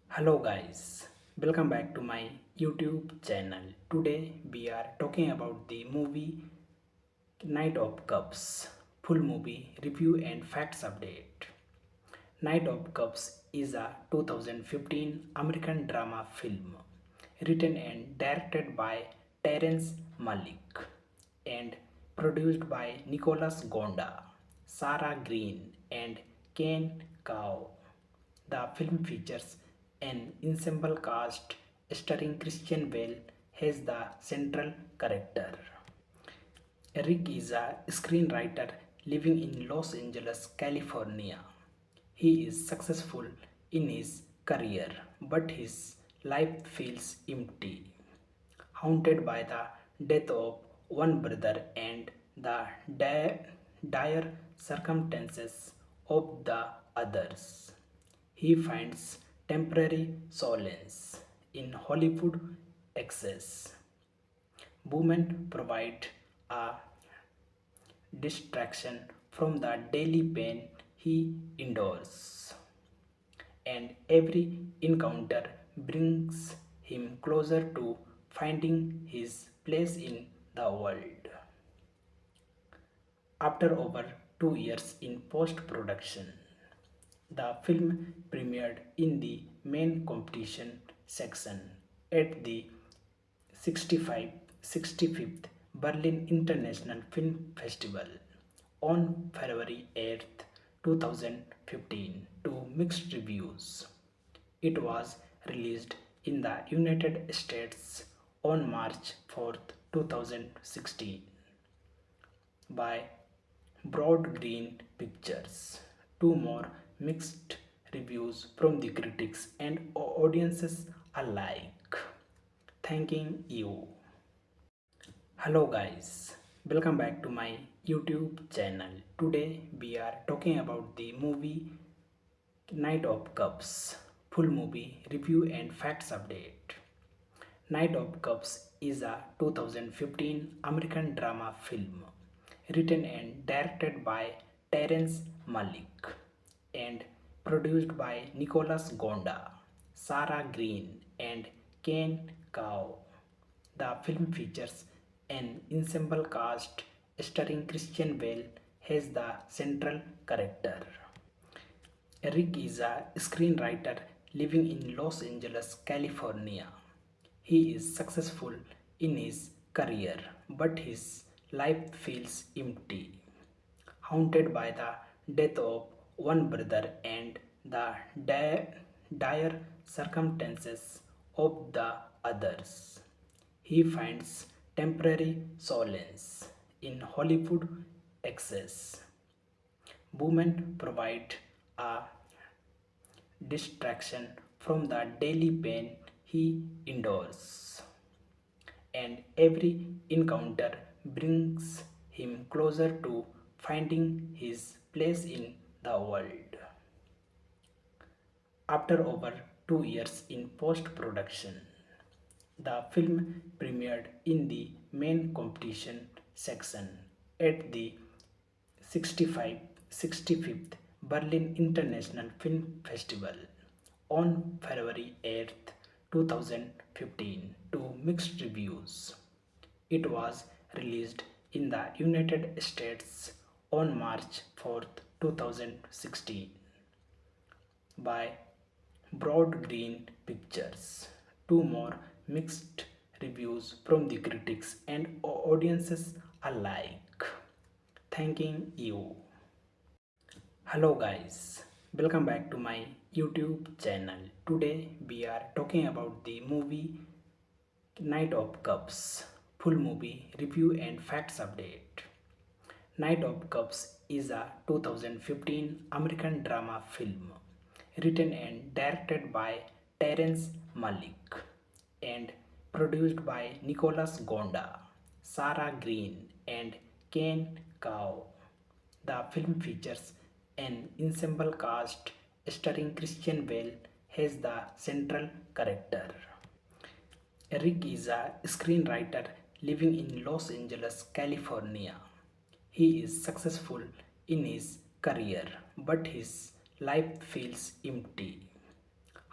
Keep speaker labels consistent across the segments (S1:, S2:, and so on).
S1: Hello guys, welcome back to my YouTube channel. Today we are talking about the movie Knight of Cups, full movie review and facts update. Knight of Cups is a 2015 American drama film written and directed by Terrence Malick and produced by Nicholas Gonda, Sarah Green, and Ken Kao. The film features an ensemble cast starring Christian Bale as the central character. Eric is a screenwriter living in Los Angeles, California. He is successful in his career, but his life feels empty, haunted by the death of one brother and the dire circumstances of the others. He finds temporary solace in Hollywood excess. Women provide a distraction from the daily pain he endures, and every encounter brings him closer to finding his place in the world. After over 2 years in post production, the film premiered in the main competition section at the 65th Berlin International Film Festival on February 8th, 2015 to mixed reviews. It was released in the United States on March 4th, 2016 by Broad Green Pictures. Two more mixed reviews from the critics and audiences alike. Thanking you. Hello guys, welcome back to my YouTube channel. Today we are talking about the movie Knight of Cups, full movie review and facts update. Knight of Cups is a 2015 American drama film written and directed by Terrence Malick and produced by Nicholas Gonda, Sarah Green, and Ken Kao. The film features an ensemble cast starring Christian Bale as the central character. Eric is a screenwriter living in Los Angeles, California. He is successful in his career, but his life feels empty, haunted by the death of one brother and the dire circumstances of the others. He finds temporary solace in Hollywood excess. Women provide a distraction from the daily pain he endures, and every encounter brings him closer to finding his place in the world. After over 2 years in post production, the film premiered in the main competition section at the 65th Berlin International Film Festival on February 8th, 2015 to mixed reviews. It was released in the United States on March 4th, 2016 by Broad Green Pictures. Two more mixed reviews from the critics and audiences alike. Thanking you. Hello guys, welcome back to my YouTube channel. Today we are talking about the movie Knight of Cups, full movie review and facts update. Knight of Cups is a 2015 American drama film written and directed by Terrence Malick and produced by Nicholas Gonda, Sarah Green, and Ken Kao. The film features an ensemble cast starring Christian Bale as the central character. Eric is a screenwriter living in Los Angeles, California. He is successful in his career, but his life feels empty,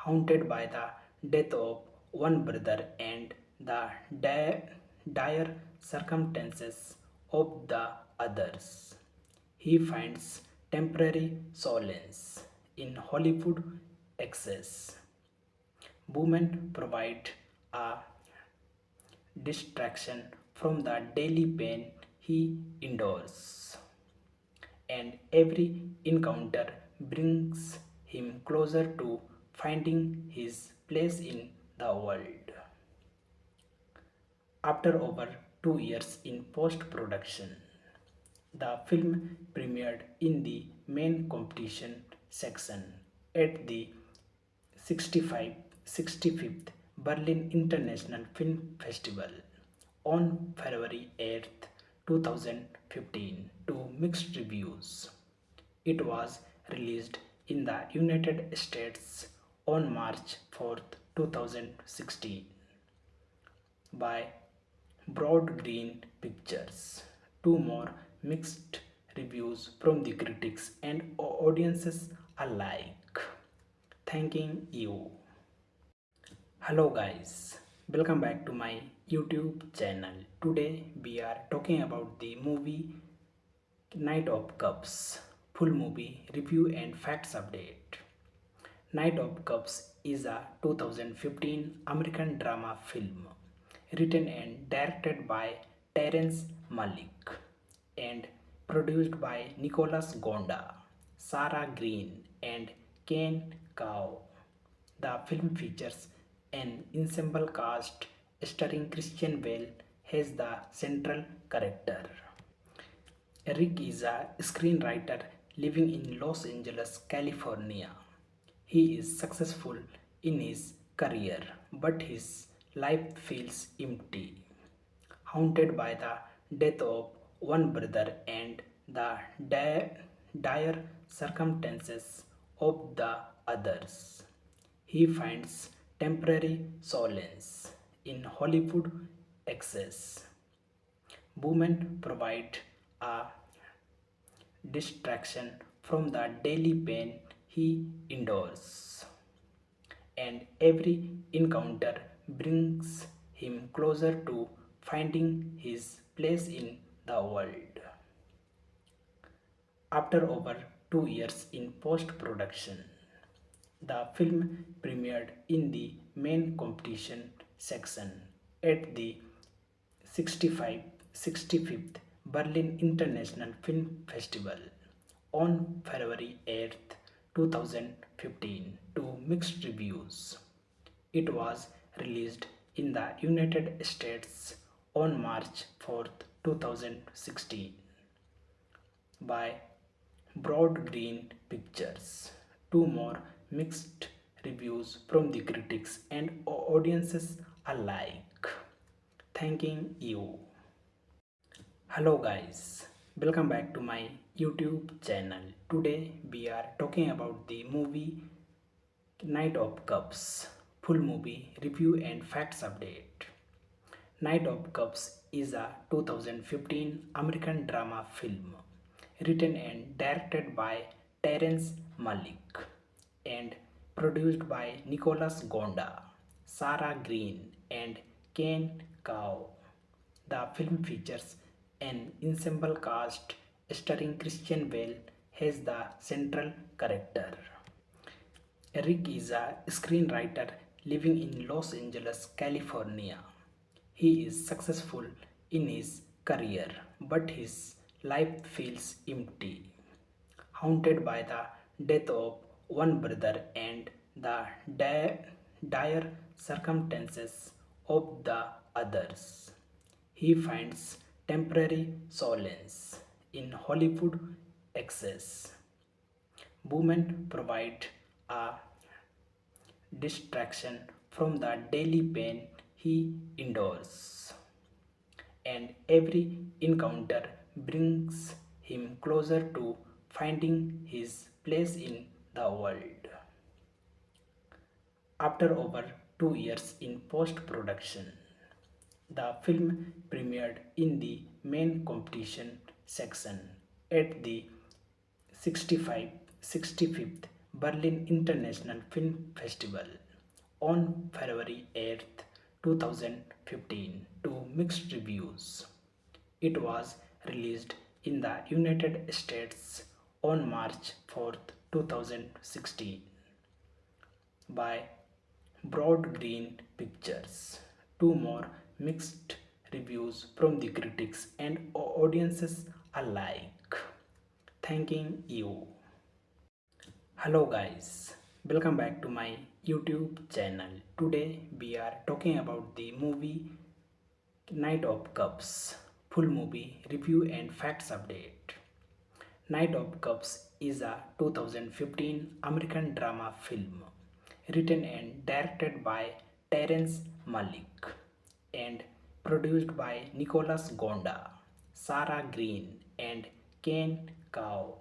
S1: haunted by the death of one brother and the dire circumstances of the others. He finds temporary solace in Hollywood excess. Women provide a distraction from the daily pain he endures, and every encounter brings him closer to finding his place in the world. After over 2 years in post production, the film premiered in the main competition section at the 65th Berlin International Film Festival on February 8th, 2015 to mixed reviews. It was released in the United States on March 4th, 2016 by Broad Green Pictures. Two more mixed reviews from the critics and audiences alike. Thanking you. Hello guys, welcome back to my YouTube channel. Today we are talking about the movie Knight of Cups, full movie review and facts update. Knight of Cups is a 2015 American drama film written and directed by Terrence Malick and produced by Nicholas Gonda, Sarah Green, and Ken Kao. The film features an ensemble cast starring Christian Bale as the central character. Eric is a screenwriter living in Los Angeles, California. He is successful in his career, but his life feels empty, haunted by the death of one brother and the dire circumstances of the others. He finds temporary solace in Hollywood excess. Women provide a distraction from the daily pain he endures, and every encounter brings him closer to finding his place in the world. After over 2 years in post production, the film premiered in the main competition section at the 65th Berlin International Film Festival on February 8th, 2015 to mixed reviews. It was released in the United States on March 4th, 2016 by Broad Green Pictures. Two more mixed reviews from the critics and audiences alike. Thanking you. Hello guys, welcome back to my YouTube channel. Today we are talking about the movie Knight of Cups, full movie review and facts update. Knight of Cups is a 2015 American drama film written and directed by Terrence Malick and produced by Nicholas Gonda, Sarah Green, and Ken Kao. The film features an ensemble cast starring Christian Bale as the central character. Eric is a screenwriter living in Los Angeles, California. He is successful in his career, but his life feels empty, haunted by the death of one brother and the dire circumstances of the others. He finds temporary solace in Hollywood excess. Women provide a distraction from the daily pain he endures, and every encounter brings him closer to finding his place in the world. After over 2 years in post production, the film premiered in the main competition section at the 65th Berlin International Film Festival on February 8th, 2015 to mixed reviews. It was released in the United States on March 4th, 2016 by Broad Green Pictures. Two more mixed reviews from the critics and audiences alike. Thanking you. Hello guys, welcome back to my YouTube channel. Today we are talking about the movie Knight of Cups. Full movie review and facts update. Knight of Cups is a 2015 American drama film written and directed by Terrence Malick and produced by Nicholas Gonda, Sarah Green, and Ken Kao.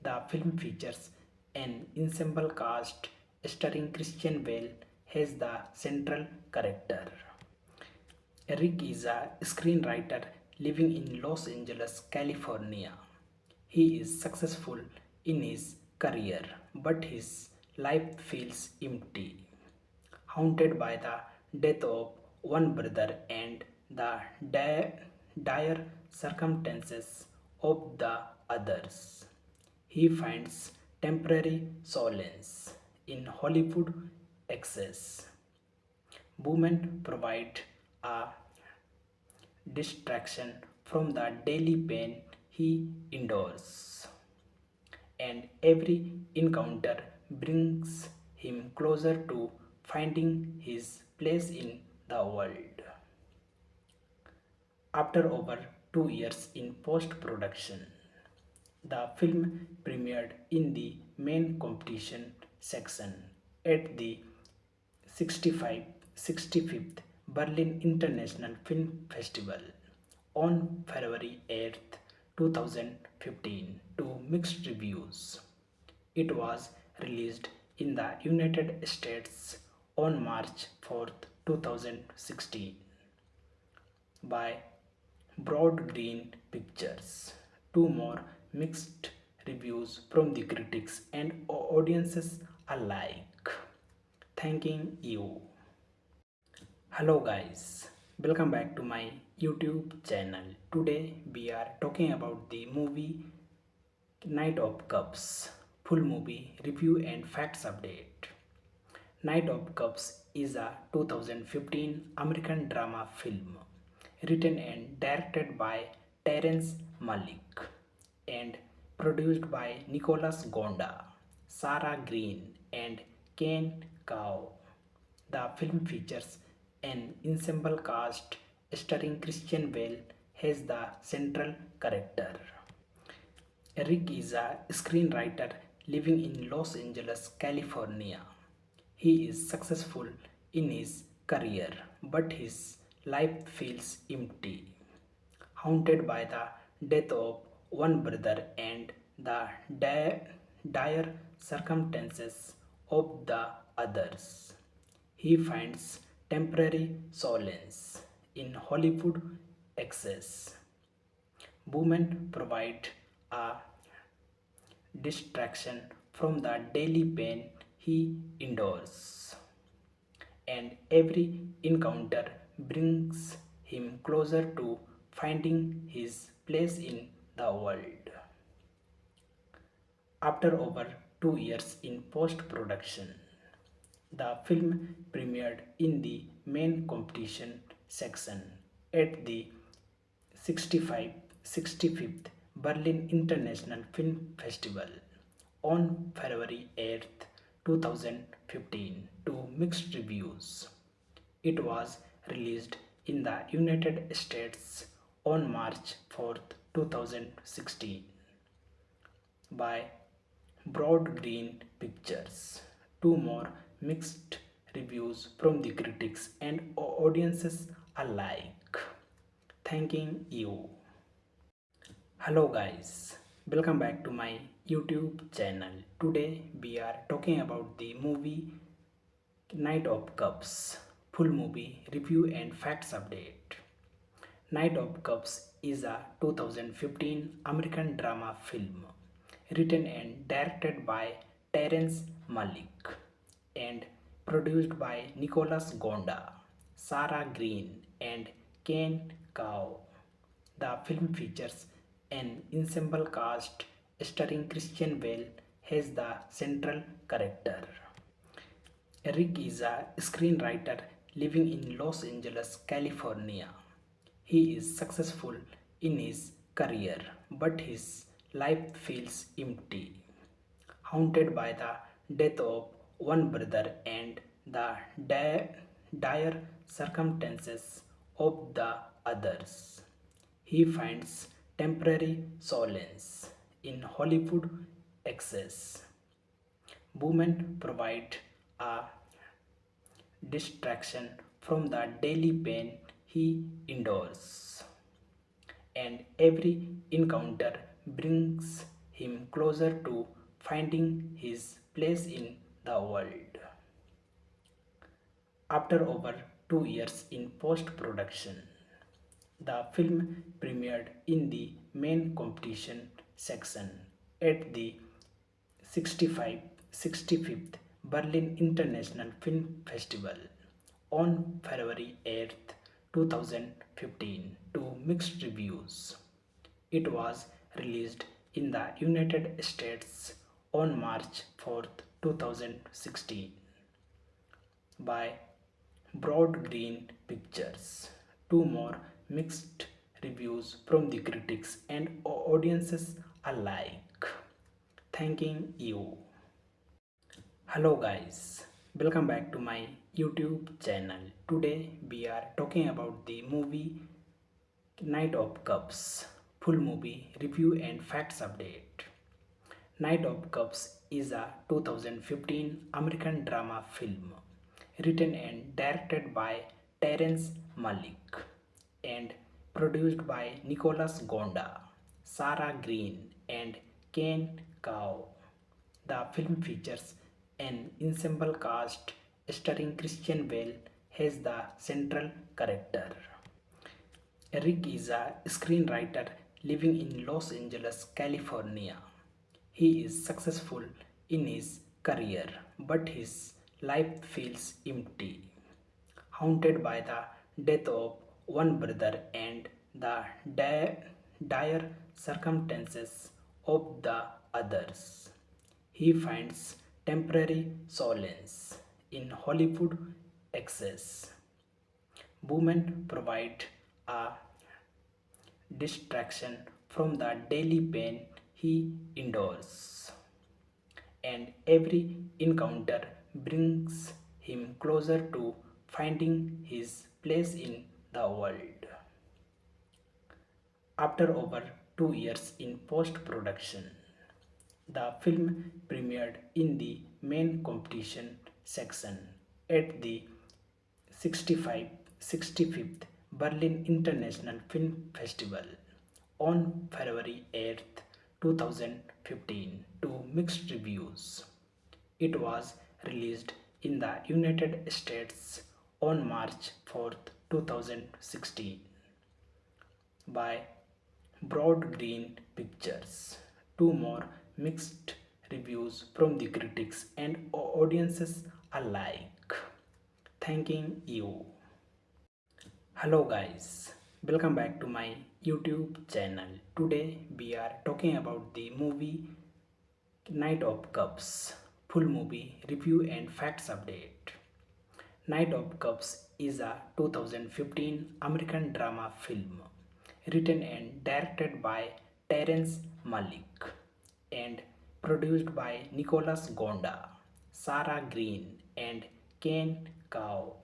S1: The film features an ensemble cast starring Christian Bale as the central character. Eric is a screenwriter living in Los Angeles, California. He is successful in his career, but his life feels empty, haunted by the death of one brother and the dire circumstances of the others. He finds temporary solace in Hollywood excess. Women provide a distraction from the daily pain he endures, and every encounter brings him closer to finding his place in the world. After over 2 years in post production, the film premiered in the main competition section at the 65th Berlin International Film Festival on February 8th, 2015 to mixed reviews. It was released in the United States on March 4th, 2016 by Broad Green Pictures. Two more mixed reviews from the critics and audiences alike. Thanking you. Hello guys, welcome back to my YouTube channel. Today we are talking about the movie Knight of Cups. Full movie review and facts update. Knight of Cups is a 2015 American drama film written and directed by Terrence Malick and produced by Nicholas Gonda, Sarah Green, and Ken Kao. The film features an ensemble cast starring Christian Bale as the central character. Eric is a screenwriter living in Los Angeles, California. He is successful in his career, but his life feels empty, haunted by the death of one brother and the dire circumstances of the others. He finds temporary solace in Hollywood excess. Women provide a distraction from the daily pain he endures, and every encounter brings him closer to finding his place in the world. After over 2 years in post production, the film premiered in the main competition section at the 65th Berlin International Film Festival on February 8th, 2015 to mixed reviews. It was released in the United States on March 4th, 2016 by Broad Green Pictures. Two more mixed reviews from the critics and audiences alike. Thanking you. Hello guys, welcome back to my YouTube channel. Today we are talking about the movie Knight of Cups. Full movie review and facts update. Knight of Cups is a 2015 American drama film written and directed by Terence Malick and produced by Nicholas Gonda, Sarah Green, and Ken Kao. The film features an ensemble cast starring Christian Bale as the central character. Eric is a screenwriter living in Los Angeles, California. He is successful in his career, but his life feels empty, haunted by the death of one brother and the dire circumstances of the others. He finds temporary solace in Hollywood excess. Women provide a distraction from the daily pain he endures, and every encounter brings him closer to finding his place in the world. After over 2 years in post production, the film premiered in the main competition section at the 65th Berlin International Film Festival on February 8th, 2015 to mixed reviews. It was released in the United States on March 4th, 2016 by Broad Green Pictures. Two more mixed reviews from the critics and audiences alike. Thanking you. Hello guys, welcome back to my YouTube channel. Today we are talking about the movie Knight of Cups, full movie review and facts update. Knight of Cups is a 2015 American drama film written and directed by Terence Malick and produced by Nicholas Gonda, Sarah Green, and Ken Kao. The film features an ensemble cast starring Christian Bale as the central character. Eric is a screenwriter living in Los Angeles, California. He is successful in his career, but his life feels empty, haunted by the death of one brother and the dire circumstances of the others. He finds temporary solace in Hollywood excess. Women provide a distraction from the daily pain he endures, and every encounter brings him closer to finding his place in the world. After over 2 years in post production, the film premiered in the main competition section at the 65th Berlin International Film Festival on February 8th, 2015 to mixed reviews. It was released in the United States on March 4th, 2016 by Broad Green Pictures. Two more mixed reviews from the critics and audiences alike. Thanking you. Hello guys, welcome back to my YouTube channel. Today we are talking about the movie Knight of Cups, full movie review and facts update. Knight of Cups is a 2015 American drama film written and directed by Terence Malick and produced by Nicholas Gonda, Sarah Green, and Ken Kao.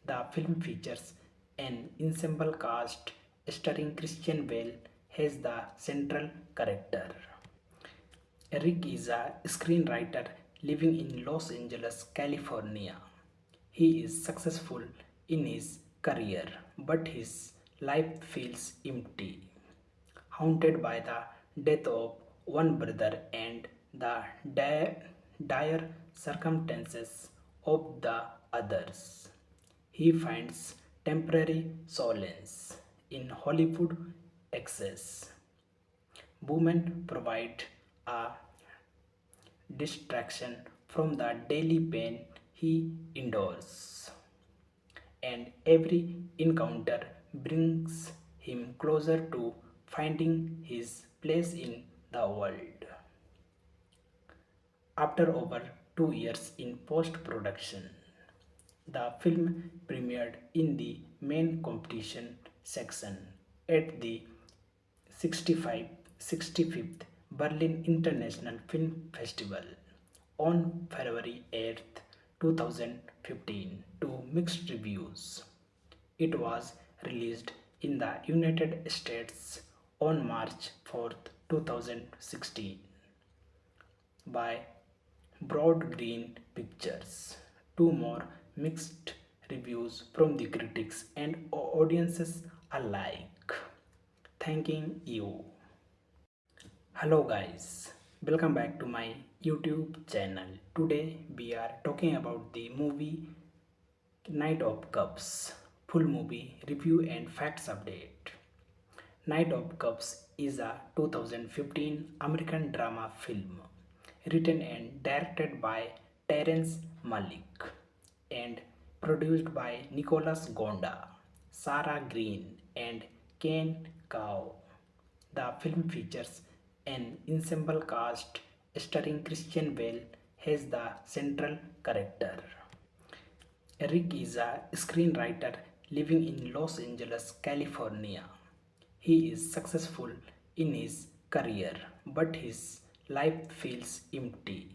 S1: The film features an ensemble cast starring Christian Bale as the central character. Eric is a screenwriter living in Los Angeles, California. He is successful in his career, but his life feels empty, haunted by the death of one brother and the dire circumstances of the others. He finds temporary solace in Hollywood excess. Women provide a distraction from the daily pain he endures, and every encounter brings him closer to finding his place in the world. After over 2 years in post production, the film premiered in the main competition section at the 65th Berlin International Film Festival on February 8th, 2015 to mixed reviews. It was released in the United States on March 4th, 2016 by Broad Green Pictures. Two more mixed reviews from the critics and audiences alike. Thanking you. Hello guys, welcome back to my YouTube channel. Today we are talking about the movie Knight of Cups. Full movie review and facts update. Knight of Cups is a 2015 American drama film written and directed by Terrence Malick and produced by Nicholas Gonda, Sarah Green, and Ken Kao. The film features an ensemble cast starring Christian Bale as the central character. Eric is a screenwriter living in Los Angeles, California. He is successful in his career, but his life feels empty,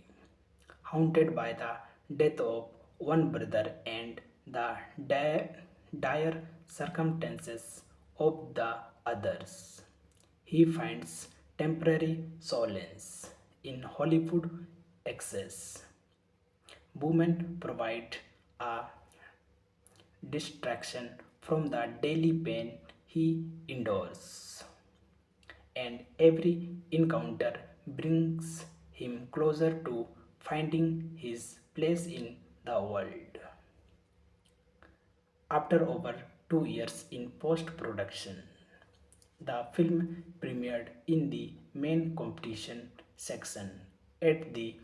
S1: haunted by the death of one brother and the dire circumstances of the others. He finds temporary solace in Hollywood excess. Women provide a distraction from the daily pain he endures, and every encounter brings him closer to finding his place in the world. After over 2 years in post production, the film premiered in the main competition section at the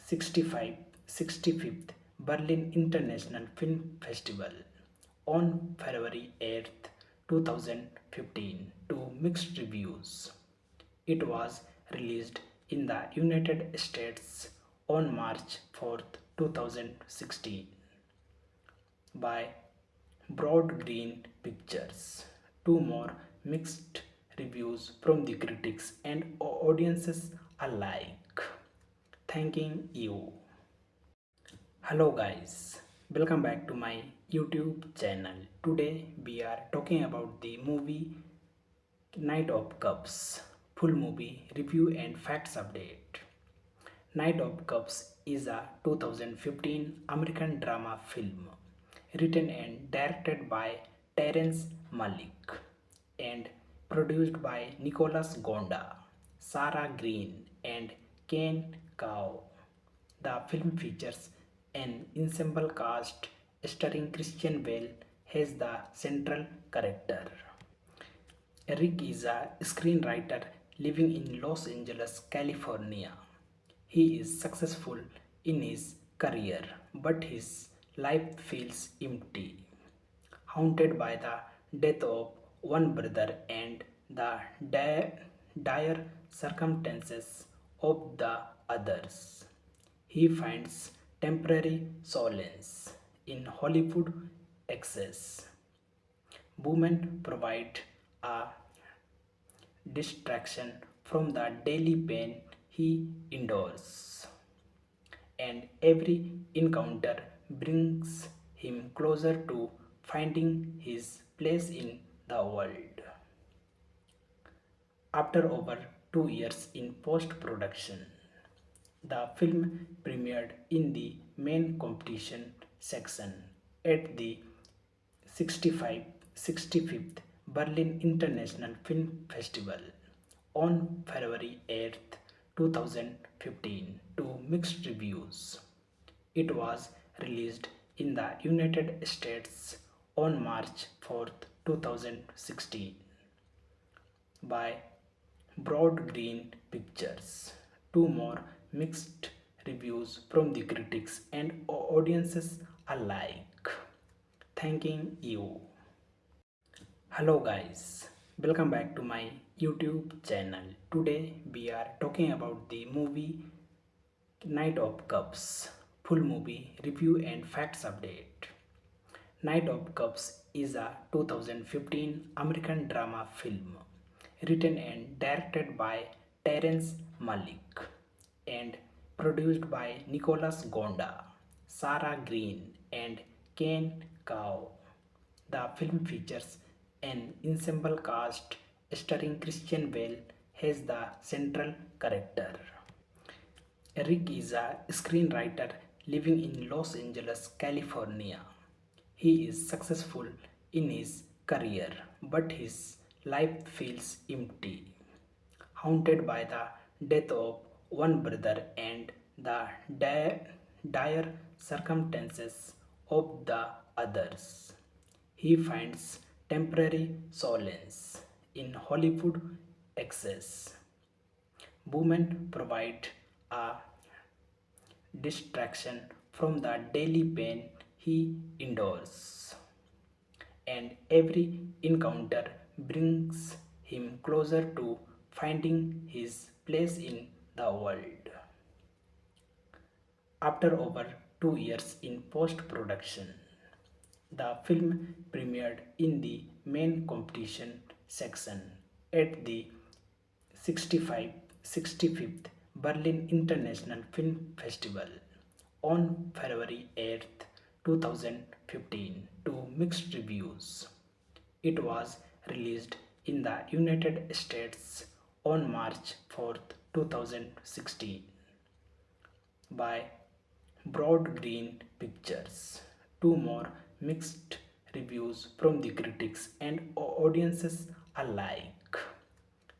S1: 65th Berlin International Film Festival on February 8th, 2015 to mixed reviews. It was released in the United States on March 4th, 2016 by Broad Green Pictures. Two more mixed reviews from the critics and audiences alike. Thanking you. Hello guys, welcome back to my YouTube channel. Today we are talking about the movie Knight of Cups. Full movie review and facts update. Knight of Cups is a 2015 American drama film written and directed by Terrence Malick and produced by Nicholas Gonda, Sarah Green, and Ken Kao. The film features an ensemble cast starring Christian Bale as the central character. Eric is a screenwriter living in Los Angeles, California. He is successful in his career, but his life feels empty, haunted by the death of one brother and the dire circumstances of the others. He finds temporary solace in Hollywood excess. Women provide a distraction from the daily pain he endures, and every encounter brings him closer to finding his place in the world. After over 2 years in post production, the film premiered in the main competition section at the 65th Berlin International Film Festival on February 8th, 2015 to mixed reviews. It was released in the United States on March 4th, 2016 by Broad Green Pictures. Two more mixed reviews from the critics and audiences alike. Thanking you. Hello guys, welcome back to my YouTube channel. Today we are talking about the movie Knight of Cups, full movie review and facts update. Knight of Cups is a 2015 American drama film written and directed by Terrence Malick and produced by Nicholas Gonda, Sarah Green, and Ken Kao. The film features an ensemble cast starring Christian Bale as the central character. Eric is a screenwriter living in Los Angeles, California. He is successful in his career, but his life feels empty, haunted by the death of one brother and the dire circumstances of the others. He finds temporary solace in Hollywood excess. Women provide a distraction from the daily pain he endures, and every encounter brings him closer to finding his place in the world. After over 2 years in post production, the film premiered in the main competition section at the 65th Berlin International Film Festival on February 8th, 2015 to mixed reviews. It was released in the United States on March 4th, 2016 by Broad Green Pictures. Two more mixed reviews from the critics and audiences alike.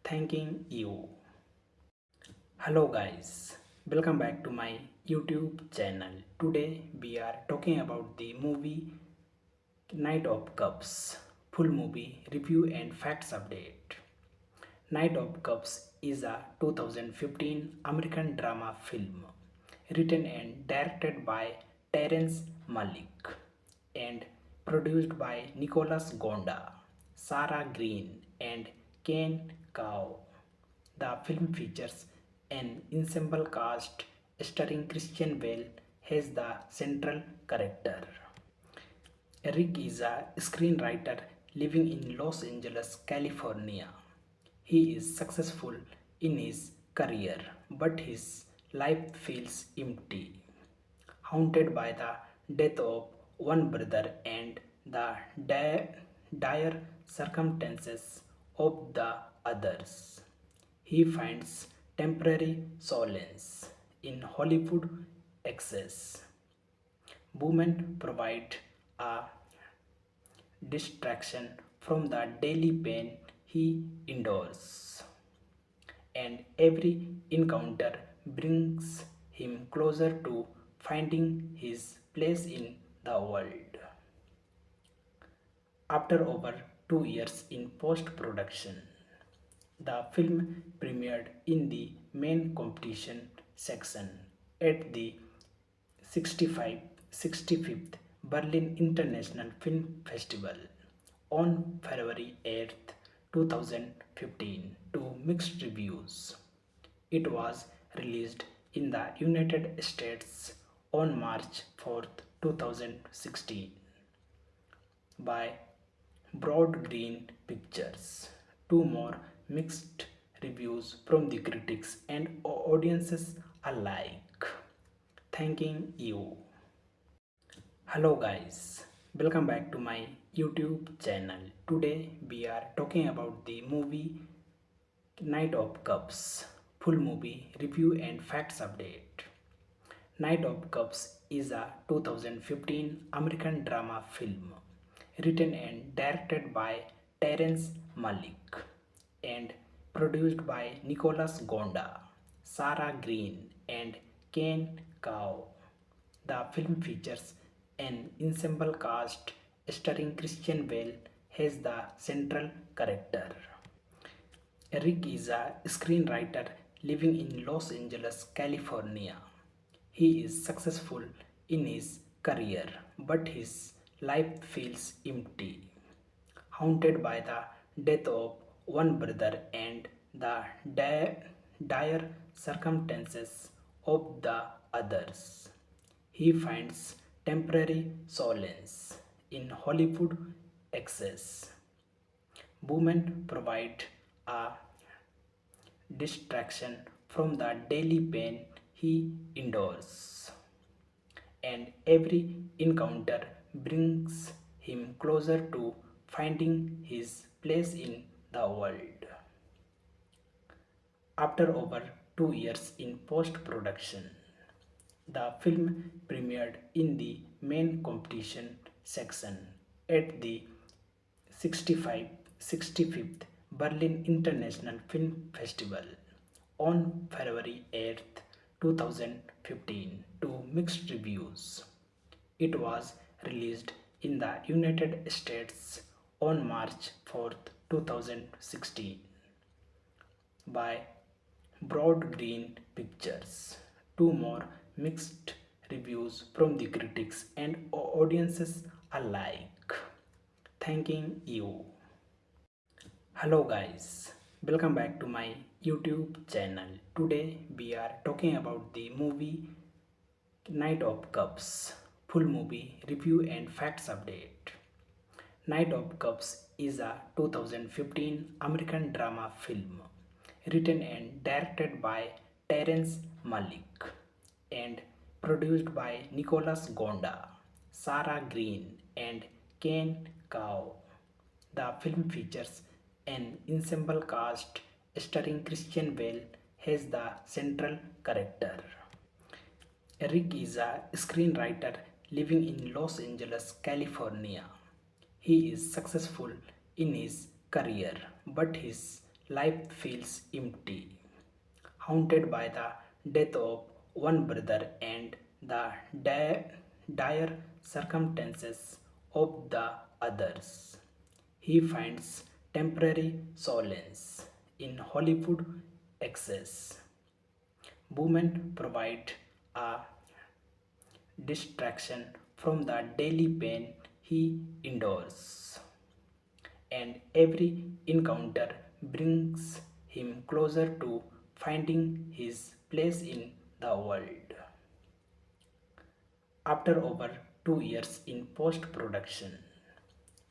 S1: Thanking you. Hello guys, welcome back to my YouTube channel. Today we are talking about the movie Knight of Cups, full movie review and facts update. Knight of Cups is a 2015 American drama film written and directed by Terrence Malick and produced by Nicholas Gonda, Sarah Green, and Ken Kao. The film features an ensemble cast starring Christian Bale as the central character. Eric is a screenwriter living in Los Angeles, California. He is successful in his career, but his life feels empty, haunted by the death of one brother and the dire circumstances of the others. He finds temporary solace in Hollywood excess. Women provide a distraction from the daily pain he endures, and every encounter brings him closer to finding his place in the world. After over 2 years in post production, the film premiered in the main competition section at the 65th Berlin International Film Festival on February 8th, 2015 to mixed reviews. It was released in the United States on March 4th, 2016 by Broad Green Pictures. Two more mixed reviews from the critics and audiences alike. Thanking you. Hello guys, welcome back to my YouTube channel. Today we are talking about the movie Knight of Cups, full movie review and facts update. Knight of Cups is a 2015 American drama film written and directed by Terrence Malick and produced by Nicholas Gonda, Sarah Green, and Ken Kao. The film features an ensemble cast starring Christian Bale as the central character. Eric is a screenwriter living in Los Angeles, California. He is successful in his career, but his life feels empty, haunted by the death of one brother and the dire circumstances of the others. He finds temporary solace in Hollywood excess. Women provide a distraction from the daily pain he endures, and every encounter brings him closer to finding his place in the world. After over 2 years in post production, the film premiered in the main competition section at the 65th Berlin International Film Festival on February 8, 2015 to mixed reviews. It was released in the United States on March 4, 2016 by Broad Green Pictures. Two more mixed reviews from the critics and audiences alike. Thanking you. Hello guys, welcome back to my YouTube channel. Today we are talking about the movie Knight of Cups. Full movie review and facts update. Knight of Cups is a 2015 American drama film written and directed by Terrence Malick and produced by Nicholas Gonda, Sarah Green, and Ken Kao. The film features an ensemble cast starring Christian Bale as the central character. Eric is a screenwriter living in Los Angeles, California. He is successful in his career, but his life feels empty, haunted by the death of one brother and the dire circumstances of the others. He finds temporary solace in Hollywood excess. Women provide a distraction from the daily pain he endures, and every encounter brings him closer to finding his place in the world. After over 2 years in post production,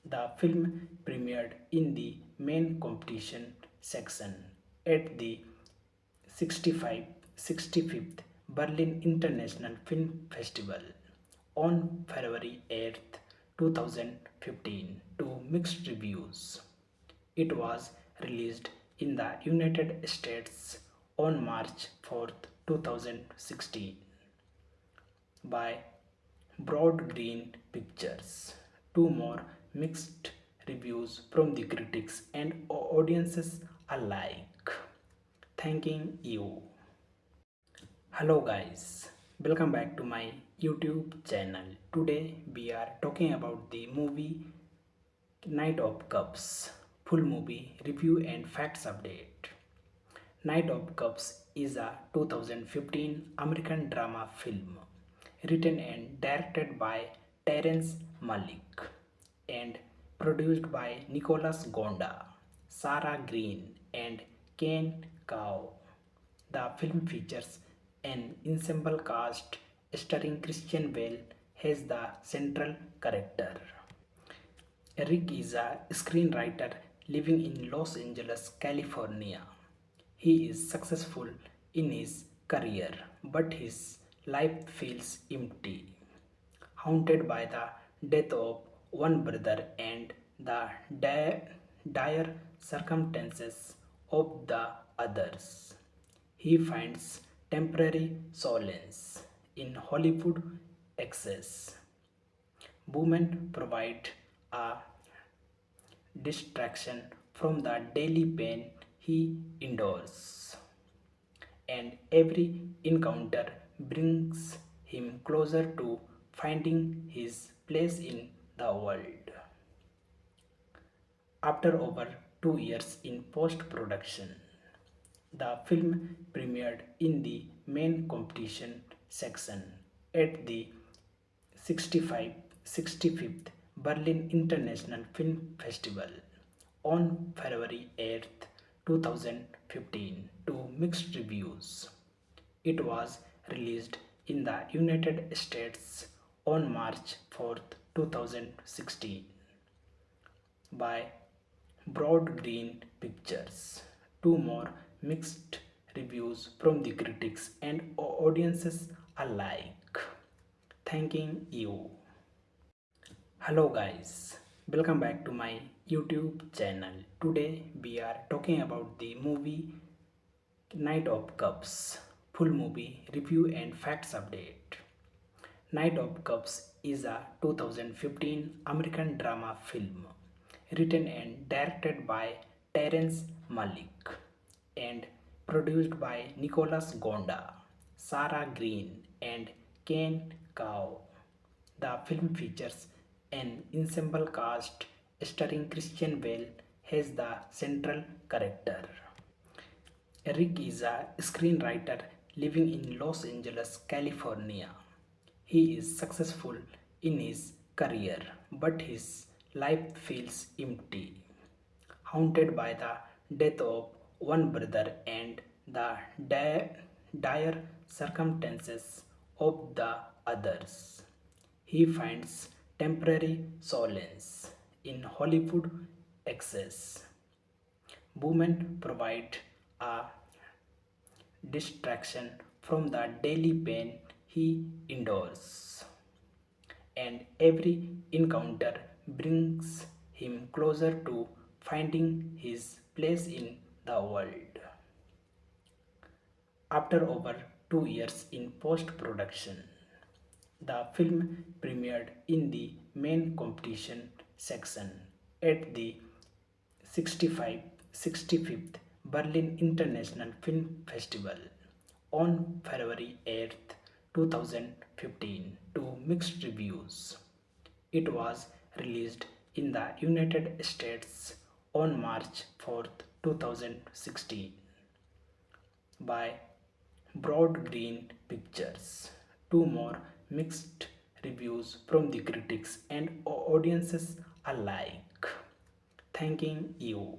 S1: the film premiered in the main competition section at the 65th Berlin International Film Festival on February 8, 2015 to mixed reviews. It was released in the United States on March 4, 2016 by Broad Green Pictures. Two more mixed reviews from the critics and audiences alike. Thanking you. Hello guys, welcome back to my YouTube channel. Today we are talking about the movie Knight of Cups. Full movie review and facts update. Knight of Cups is a 2015 American drama film written and directed by Terrence Malick and produced by Nicholas Gonda, Sarah Green, and Ken Kao. The film features an ensemble cast starring Christian Bale as the central character. Eric is a screenwriter living in Los Angeles, California. He is successful in his career, but his life feels empty, haunted by the death of one brother and the dire circumstances of the others. He finds temporary solace in Hollywood excess. Women provide a distraction from the daily pain he endures, and every encounter brings him closer to finding his place in the world. After over 2 years in post production, The film premiered in the main competition section at the 65th Berlin International Film Festival on February 8th, 2015 to mixed reviews. It was released in the United States on March 4th, 2016 by Broad Green Pictures. Two more mixed reviews from the critics and audiences alike. Thanking you. Hello guys, welcome back to my YouTube channel. Today we are talking about the movie Knight of Cups. Full movie review and facts update. Knight of Cups is a 2015 American drama film written and directed by Terrence Malick and produced by Nicholas Gonda, Sarah Green, and Ken Kao. The film features an ensemble cast starring Christian Bale as the central character. Eric is a screenwriter living in Los Angeles, California. He is successful in his career, but his life feels empty, haunted by the death of one brother and the dire circumstances of the others. He finds temporary solace in Hollywood excess. Women provide a distraction from the daily pain he endures, and every encounter brings him closer to finding his place in the world. After over 2 years in post production, the film premiered in the main competition section at the 65th Berlin International Film Festival on February 8th, 2015 to mixed reviews. It was released in the United States on March 4th, 2016 by Broad Green Pictures. Two more mixed reviews from the critics and audiences alike. Thanking you.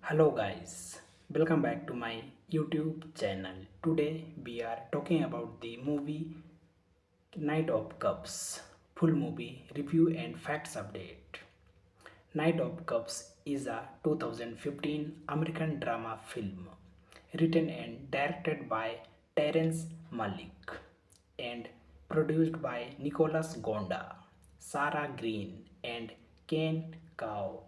S1: Hello guys, welcome back to my YouTube channel. Today we are talking about the movie Knight of Cups. Full movie review and facts update. Knight of Cups is a 2015 American drama film written and directed by Terrence Malick and produced by Nicholas Gonda, Sarah Green, and Ken Kao.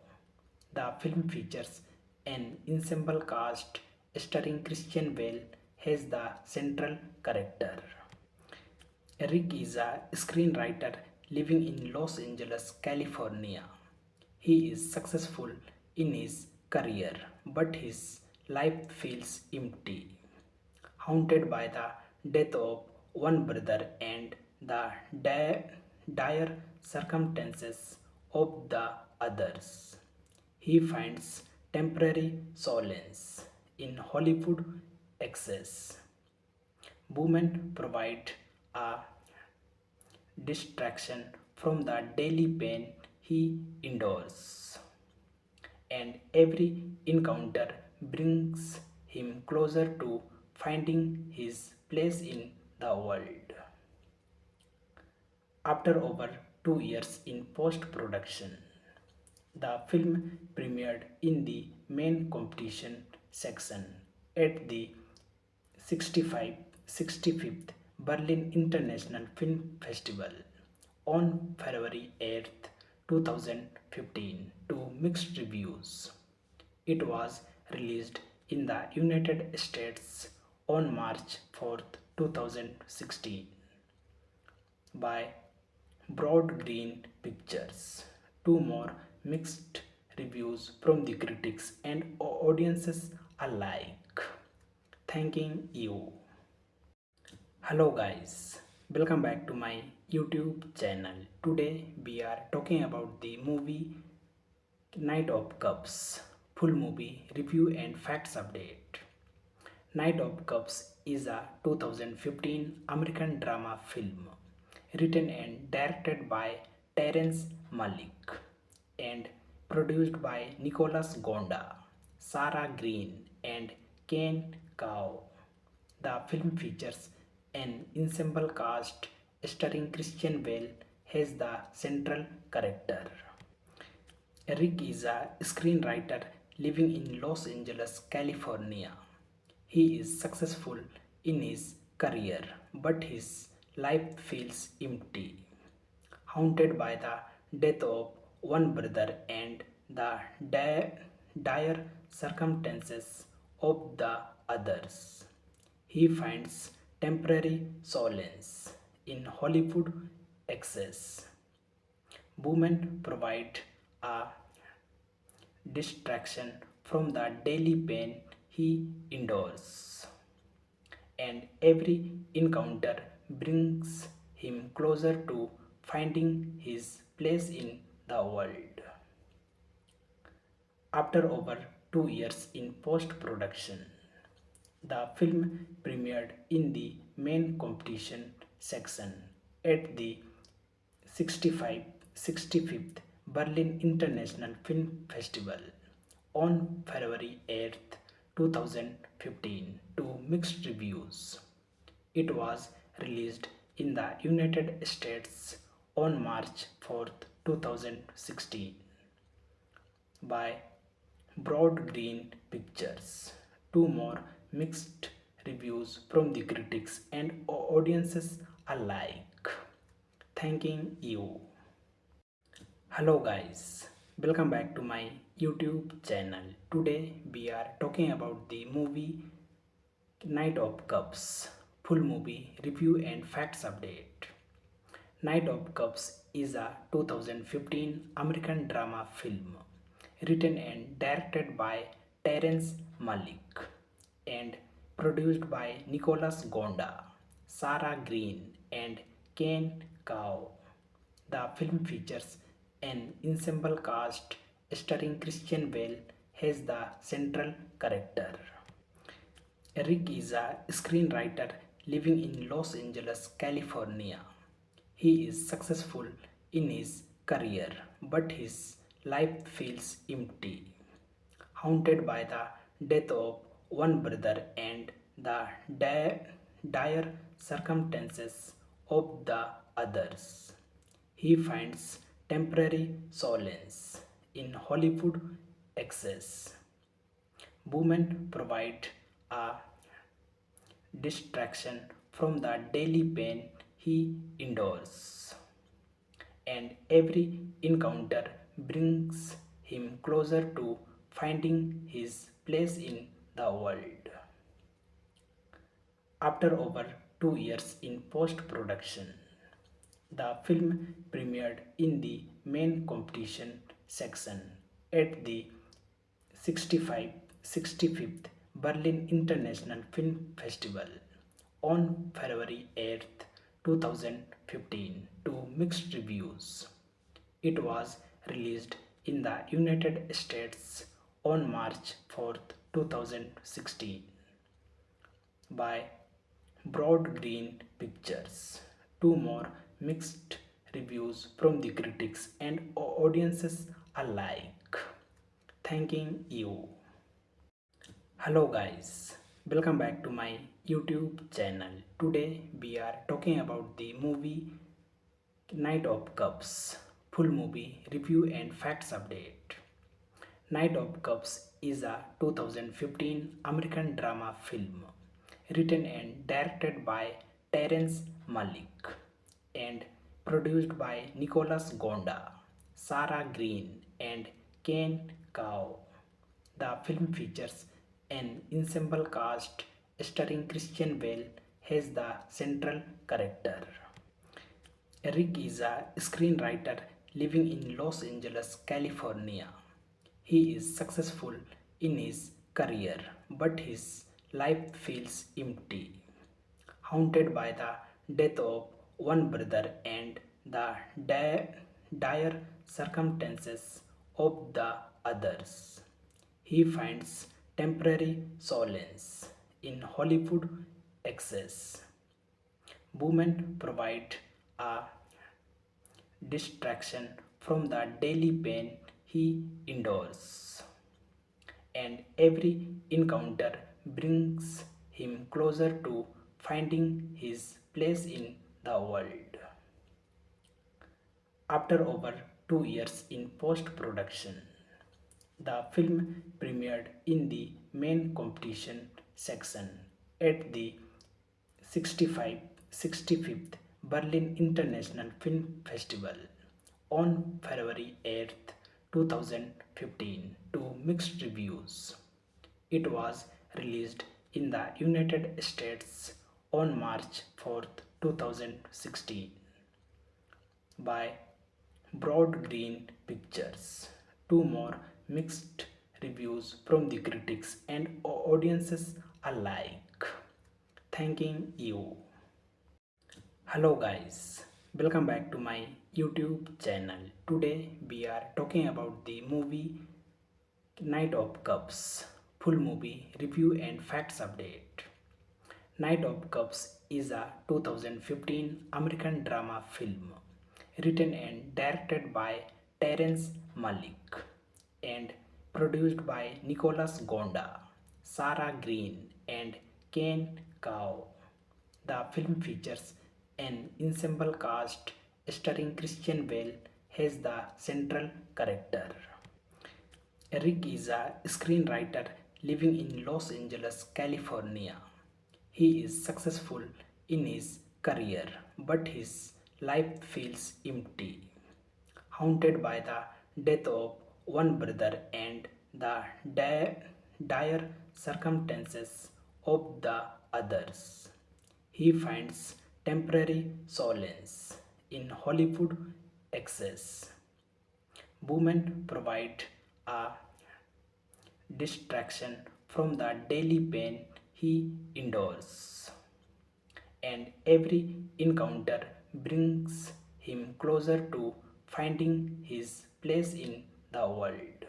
S1: The film features an ensemble cast starring Christian Bale as the central character. Eric is a screenwriter living in Los Angeles, California. He is successful in his career, but his life feels empty, haunted by the death of one brother and the dire circumstances of the others. He finds temporary solace in Hollywood excess. Women provide a distraction from the daily pain he endures, and every encounter brings him closer to finding his place in the world. After over 2 years in post production, the film premiered in the main competition section at the 65th Berlin International Film Festival on February 8th, 2015 to mixed reviews. It was released in the United States on March 4th, 2016 by Broad Green Pictures. Two more mixed reviews from the critics and audiences alike. Thanking you. Hello guys, welcome back to my YouTube channel. Today we are talking about the movie Knight of Cups. full movie review and facts update. Night of Cups is a 2015 American drama film written and directed by Terrence Malick and produced by Nicholas Gonda, Sarah Green, and Ken Kao. The film features an ensemble cast starring Christian Bale as the central character. Eric is a screenwriter living in Los Angeles, California. He is successful in his career, but his life feels empty, haunted by the death of one brother and the dire circumstances of the others. He finds temporary solace in Hollywood excess. Women provide a distraction from the daily pain he endures, and every encounter brings him closer to finding his place in the world. After over 2 years in post production, the film premiered in the main competition section at the 65th Berlin International Film Festival on February 8, 2015 to mixed reviews. It was released in the United States on March 4, 2016 by Broad Green Pictures. Two more mixed reviews from the critics and audiences alike. Thanking you. Hello guys, welcome back to my YouTube channel. Today we are talking about the movie Night of Cups, full movie review and facts update. Night of Cups is a 2015 American drama film written and directed by Terrence Malick and produced by Nicholas Gonda, Sarah Green, and Ken Kao. The film features an ensemble cast starring Christian Bale as the central character. Eric is a screenwriter living in Los Angeles, California. He is successful in his career, but his life feels empty, haunted by the death of one brother and the dire circumstances of the others. He finds temporary solace in Hollywood excess. Women provide a distraction from the daily pain he endures, and every encounter brings him closer to finding his place in the world. After over 2 years in post production, the film premiered in the main competition section at the 65th Berlin International Film Festival on February 8, 2015 to mixed reviews. It was released in the United States on March 4, 2016 by Broad Green Pictures. Two more mixed reviews from the critics and audiences alike. Thanking you. Hello guys, welcome back to my YouTube channel. Today we are talking about the movie Night of Cups, full movie review and facts update. Night of Cups is a 2015 American drama film written and directed by Terrence Malick and produced by Nicholas Gonda, Sarah Green, and Ken Kao. The film features an ensemble cast starring Christian Bale as the central character. Eric is a screenwriter living in Los Angeles, California. He is successful in his career, but his life feels empty, haunted by the death of one brother and the dire circumstances of the others. He finds temporary solace in Hollywood excess. Women provide a distraction from the daily pain he endures, and every encounter brings him closer to finding his place in the world. After over 2 years in post production, the film premiered in the main competition section at the 65 65th Berlin International Film Festival on February 8th, 2015 to mixed reviews. It was released in the United States on March 4th, 2016 by Broad Green Pictures. Two more mixed reviews from the critics and audiences alike. Thanking you. Hello guys, welcome back to my YouTube channel. Today we are talking about the movie Knight of Cups. Full movie review and facts update. Knight of Cups is a 2015 American drama film written and directed by Terrence Malick and produced by Nicholas Gonda, Sarah Green, and Ken Kao. The film features an ensemble cast starring Christian Bale as the central character. Eric is a screenwriter living in Los Angeles, California. He is successful in his career, but his life feels empty, haunted by the death of one brother and the dire circumstances of the others. He finds temporary solace in Hollywood excess. Women provide a distraction from the daily pain he endures, and every encounter brings him closer to finding his place in the world.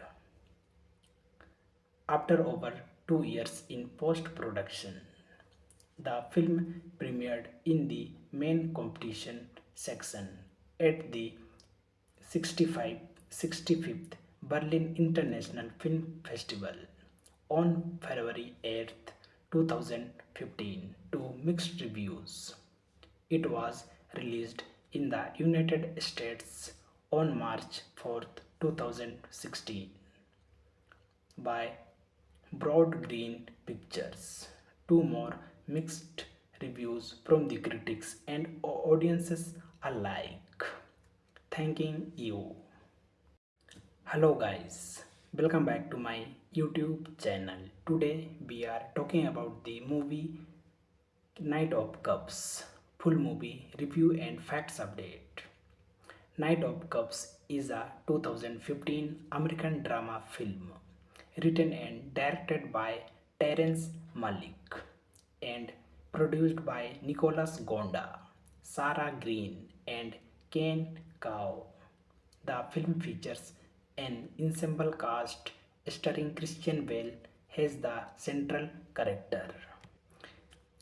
S1: After over 2 years in post production, the film premiered in the main competition section at the 65th Berlin International Film Festival on February 8th, 2015 to mixed reviews. It was released in the United States on March 4th, 2016 by Broad Green Pictures. Two more mixed reviews from the critics and audiences alike. Thanking you. Hello guys, welcome back to my YouTube channel. Today we are talking about the movie Knight of Cups. Full movie review and facts update. Knight of Cups is a 2015 American drama film written and directed by Terrence Malick and produced by Nicholas Gonda, Sarah Green, and Ken Kao. The film features an ensemble cast starring Christian Bale as the central character.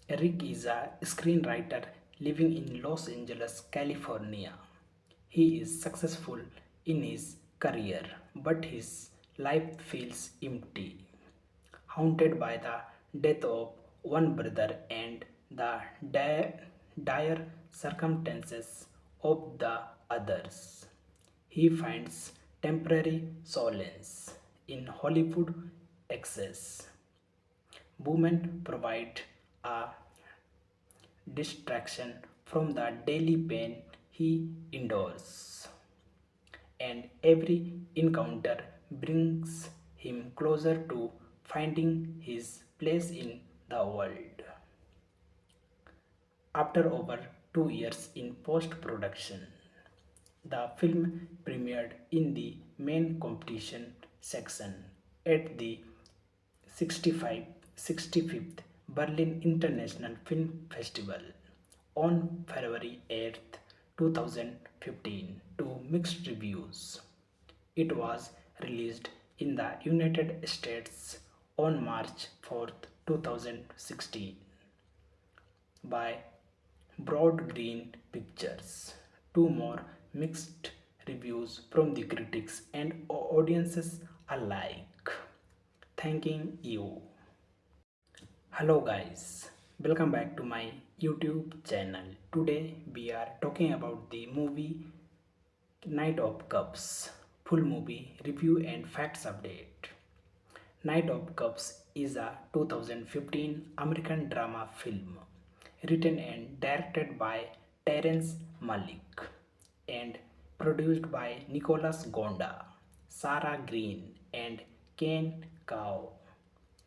S1: Eric is a screenwriter living in Los Angeles, California. He is successful in his career, but his life feels empty, haunted by the death of one brother and the dire circumstances of the others. He finds temporary solace in Hollywood excess. Women provide a distraction from the daily pain he endures, and every encounter brings him closer to finding his place in the world. After over 2 years in post production, the film premiered in the main competition section at the 65th Berlin International Film Festival on February 8th, 2015 to mixed reviews. It was released in the United States on March 4th, 2016 by Broad Green Pictures. Two more mixed reviews from the critics and audiences alike. Thanking you. Hello guys, welcome back to my YouTube channel. Today we are talking about the movie Knight of Cups. Full movie review and facts update. Knight of Cups is a 2015 American drama film written and directed by Terrence Malick and produced by Nicholas Gonda, Sarah Green, and Ken Kao.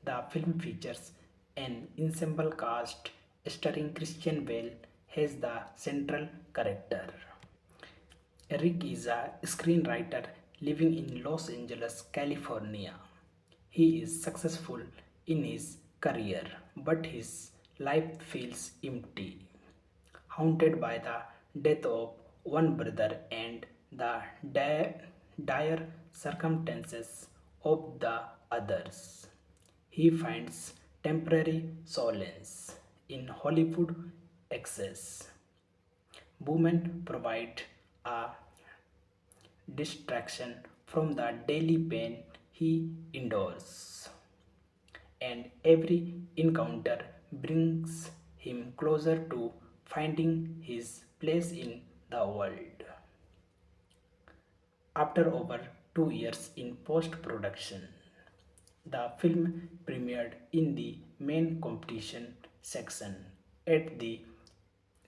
S1: The film features an ensemble cast starring Christian Bale as the central character. Eric is a screenwriter living in Los Angeles, California. He is successful in his career, but his life feels empty, haunted by the death of one brother and the dire circumstances of the others. He finds temporary solace in Hollywood excess. Women provide a distraction from the daily pain he endures, and every encounter brings him closer to finding his place in the world. After over 2 years in post production, the film premiered in the main competition section at the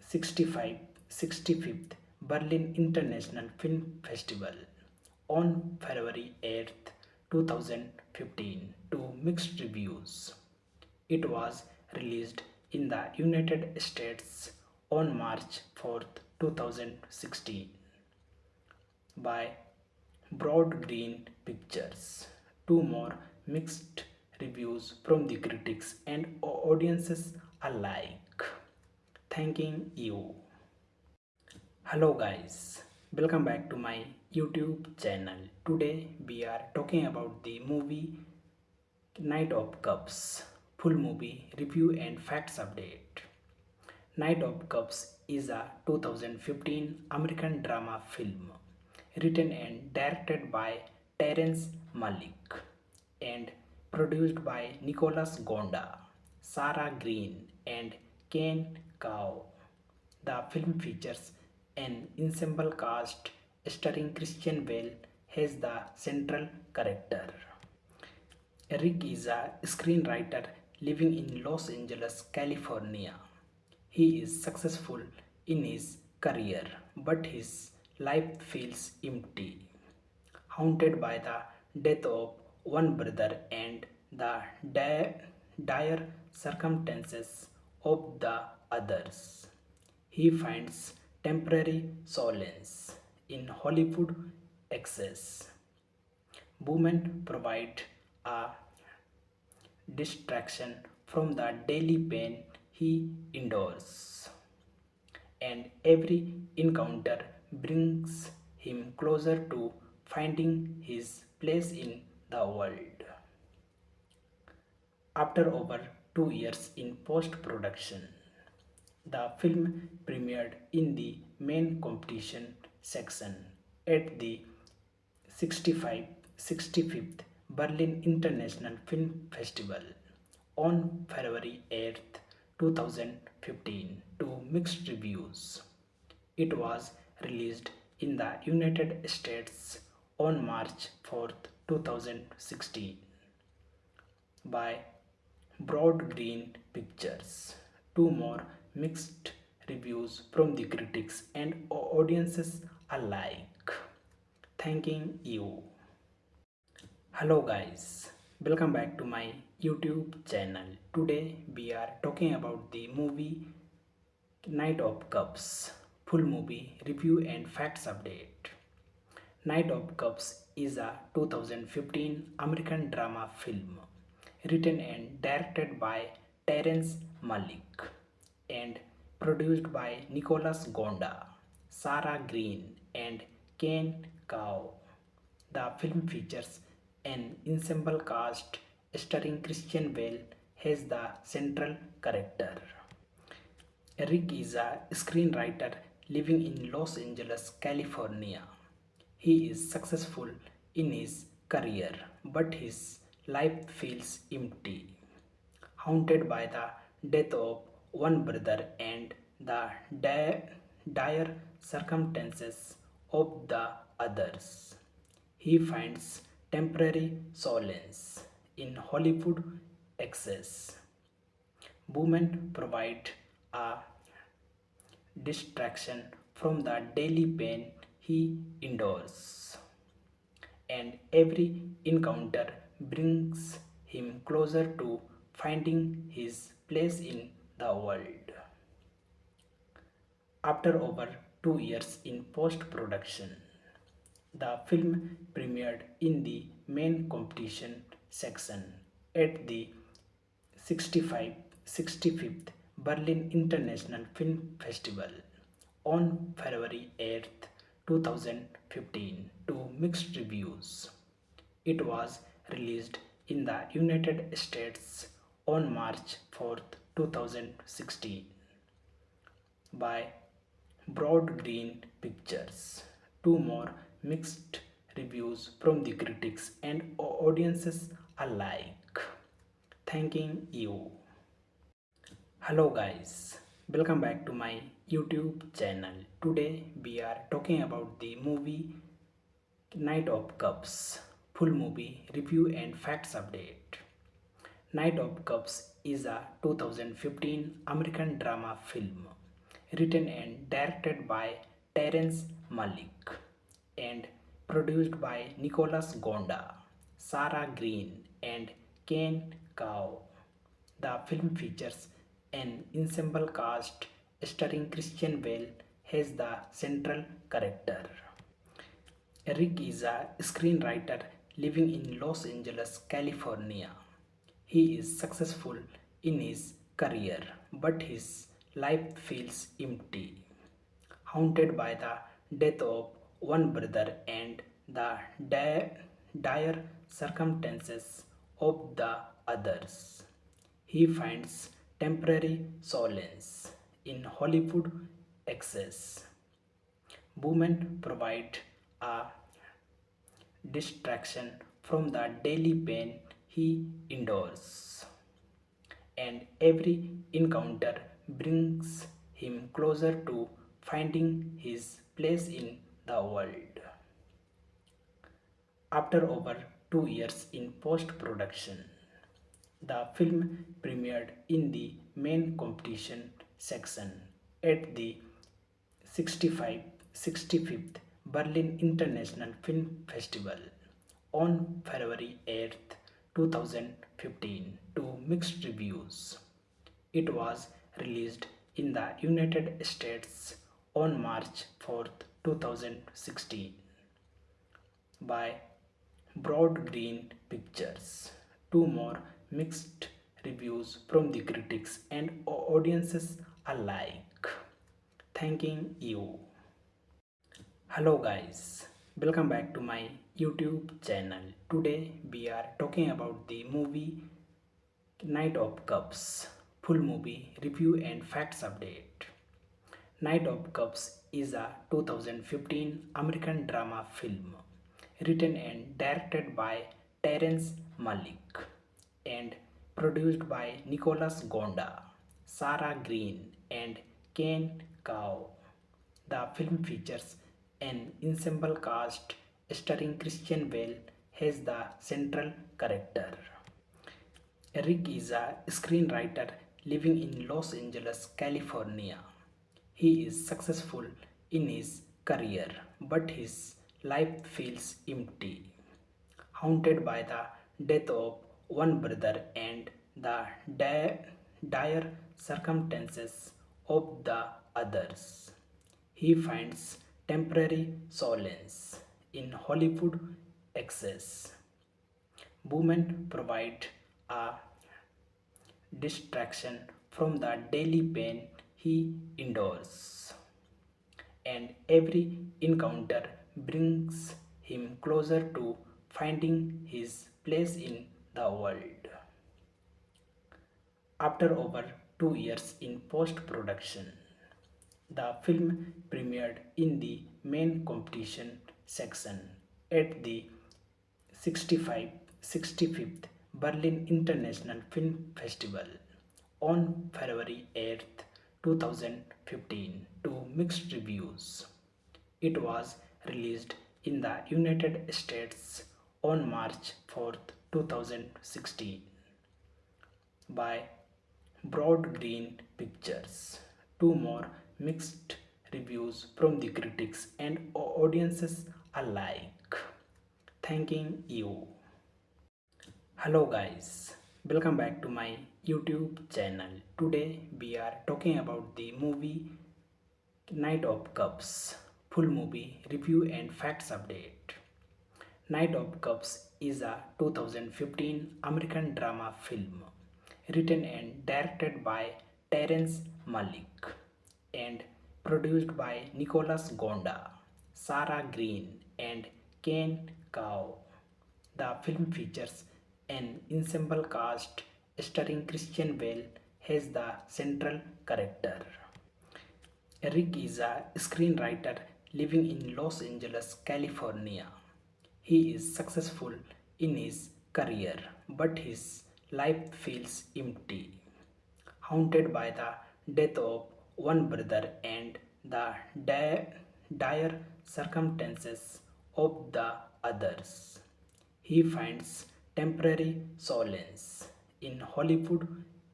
S1: 65th Berlin International Film Festival on February 8th, 2015 to mixed reviews. It was released in the United States on March 4th, 2016 by Broad Green Pictures. Two more mixed reviews from the critics and audiences alike. Thanking you. Hello guys, welcome back to my YouTube channel. Today we are talking about the movie Knight of Cups. Full movie review and facts update. Knight of Cups is a 2015 American drama film written and directed by Terrence Malick and produced by Nicholas Gonda, Sarah Green, and Ken Kao. The film features an ensemble cast starring Christian Bale as the central character. Eric is a screenwriter living in Los Angeles, California. He is successful in his career, but his life feels empty, haunted by the death of one brother and the dire circumstances of the others. He finds temporary solace in Hollywood excess. Women provide a distraction from the daily pain he endures, and every encounter brings him closer to finding his place in the world. After over 2 years in post production, the film premiered in the main competition section at the 65th Berlin International Film Festival on February 8th, 2015 to mixed reviews. It was released in the United States on March 4th, 2016 by Broad Green Pictures. Two more mixed reviews from the critics and audiences alike. Thanking you. Hello guys, welcome back to my YouTube channel. Today we are talking about the movie Knight of Cups. Full movie review and facts update. Knight of Cups is a 2015 American drama film written and directed by Terrence Malick and produced by Nicholas Gonda, Sarah Green, and Ken Kao. The film features An ensemble cast starring Christian Bale has the central character. Rick is a screenwriter living in Los Angeles, California. He is successful in his career, but his life feels empty, haunted by the death of one brother and the dire circumstances of the others. He finds temporary solace in Hollywood excess. Women provide a distraction from the daily pain he endures, and every encounter brings him closer to finding his place in the world. After over 2 years in post production, the film premiered in the main competition section at the 65th Berlin International Film Festival on February 8th, 2015 to mixed reviews. It was released in the United States on March 4th, 2016 by Broad Green Pictures. Two more mixed reviews from the critics and audiences alike. Thanking you. Hello guys, welcome back to my YouTube channel. Today we are talking about the movie Knight of Cups. Full movie review and facts update. Knight of Cups is a 2015 American drama film written and directed by Terrence Malick and produced by Nicholas Gonda, Sarah Green, and Ken Kao. The film features an ensemble cast starring Christian Bale as the central character. Rick is a screenwriter living in Los Angeles, California. He is successful in his career, but his life feels empty, haunted by the death of one brother and the dire circumstances of the others. He finds temporary solace in Hollywood excess. Women provide a distraction from the daily pain he endures, and every encounter brings him closer to finding his place in the world. After over 2 years in post production, the film premiered in the main competition section at the 65th Berlin International Film Festival on February 8th, 2015 to mixed reviews. It was released in the United States on March 4th, 2016 by Broad Green Pictures. Two more mixed reviews from the critics and audiences alike. Thanking you. Hello guys, welcome back to my YouTube channel. Today we are talking about the movie Knight of Cups. Full movie review and facts update. Knight of Cups is a 2015 American drama film written and directed by Terrence Malick and produced by Nicholas Gonda, Sarah Green, and Ken Kao. The film features an ensemble cast starring Christian Bale as the central character. Rick is a screenwriter living in Los Angeles, California. He is successful in his career, but his life feels empty, haunted by the death of one brother and the dire circumstances of the others. He finds temporary solace in Hollywood excess. Women provide a distraction from the daily pain he endures, and every encounter brings him closer to finding his place in the world. After over 2 years in post production, the film premiered in the main competition section at the 65th Berlin International Film Festival on February 8th, 2015 to mixed reviews. It was released in the United States on March 4th, 2016 by Broad Green Pictures. Two more mixed reviews from the critics and audiences alike. Thanking you. Hello guys, welcome back to my YouTube channel. Today we are talking about the movie Knight of Cups, full movie review and facts update. Knight of Cups is a 2015 American drama film written and directed by Terrence Malick and produced by Nicholas Gonda, Sarah Green, and Ken Kao. The film features an ensemble cast starring Christian Bale as the central character. Eric is a screenwriter living in Los Angeles, California. He is successful in his career, but his life feels empty, haunted by the death of one brother and the dire circumstances of the others. He finds temporary solace in Hollywood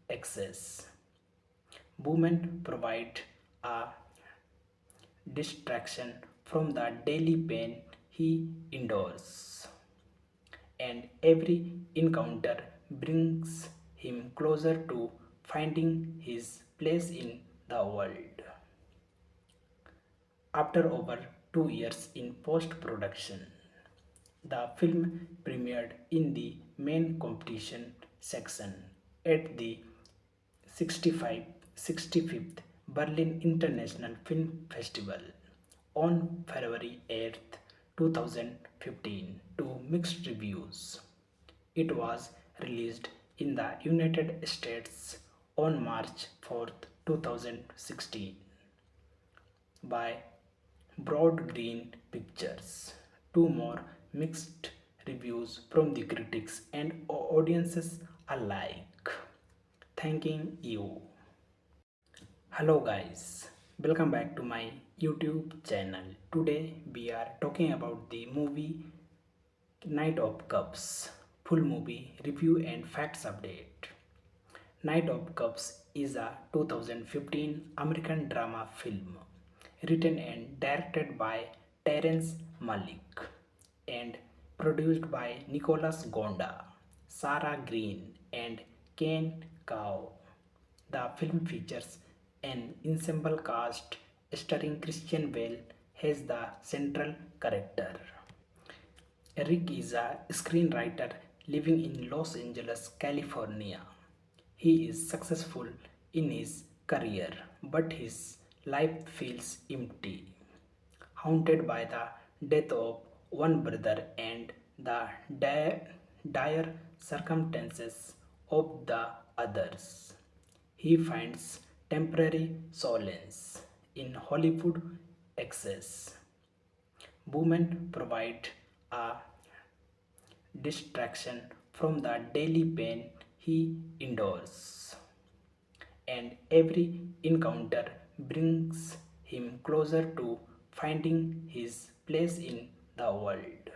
S1: excess. Women provide a distraction from the daily pain he endures, and every encounter brings him closer to finding his place in the world. After over 2 years in post production, the film premiered in the main competition section at the 65th Berlin International Film Festival on February 8th, 2015 to mixed reviews. It was released in the United States on March 4th, 2016 by Broad Green Pictures. Two more mixed reviews from the critics and audiences alike. Thanking you. Hello guys, welcome back to my YouTube channel. Today we are talking about the movie Knight of Cups, full movie review and facts update. Knight of Cups is a 2015 American drama film written and directed by Terrence Malick and produced by Nicholas Gonda, Sarah Green, and Ken Kao. The film features an ensemble cast starring Christian Bale as the central character. Eric is a screenwriter living in Los Angeles, California. He is successful in his career, but his life feels empty, haunted by the death of one brother and the dire circumstances of the others. He finds temporary solace in Hollywood excess. Women provide a distraction from the daily pain he endures, and every encounter brings him closer to finding his place in the world.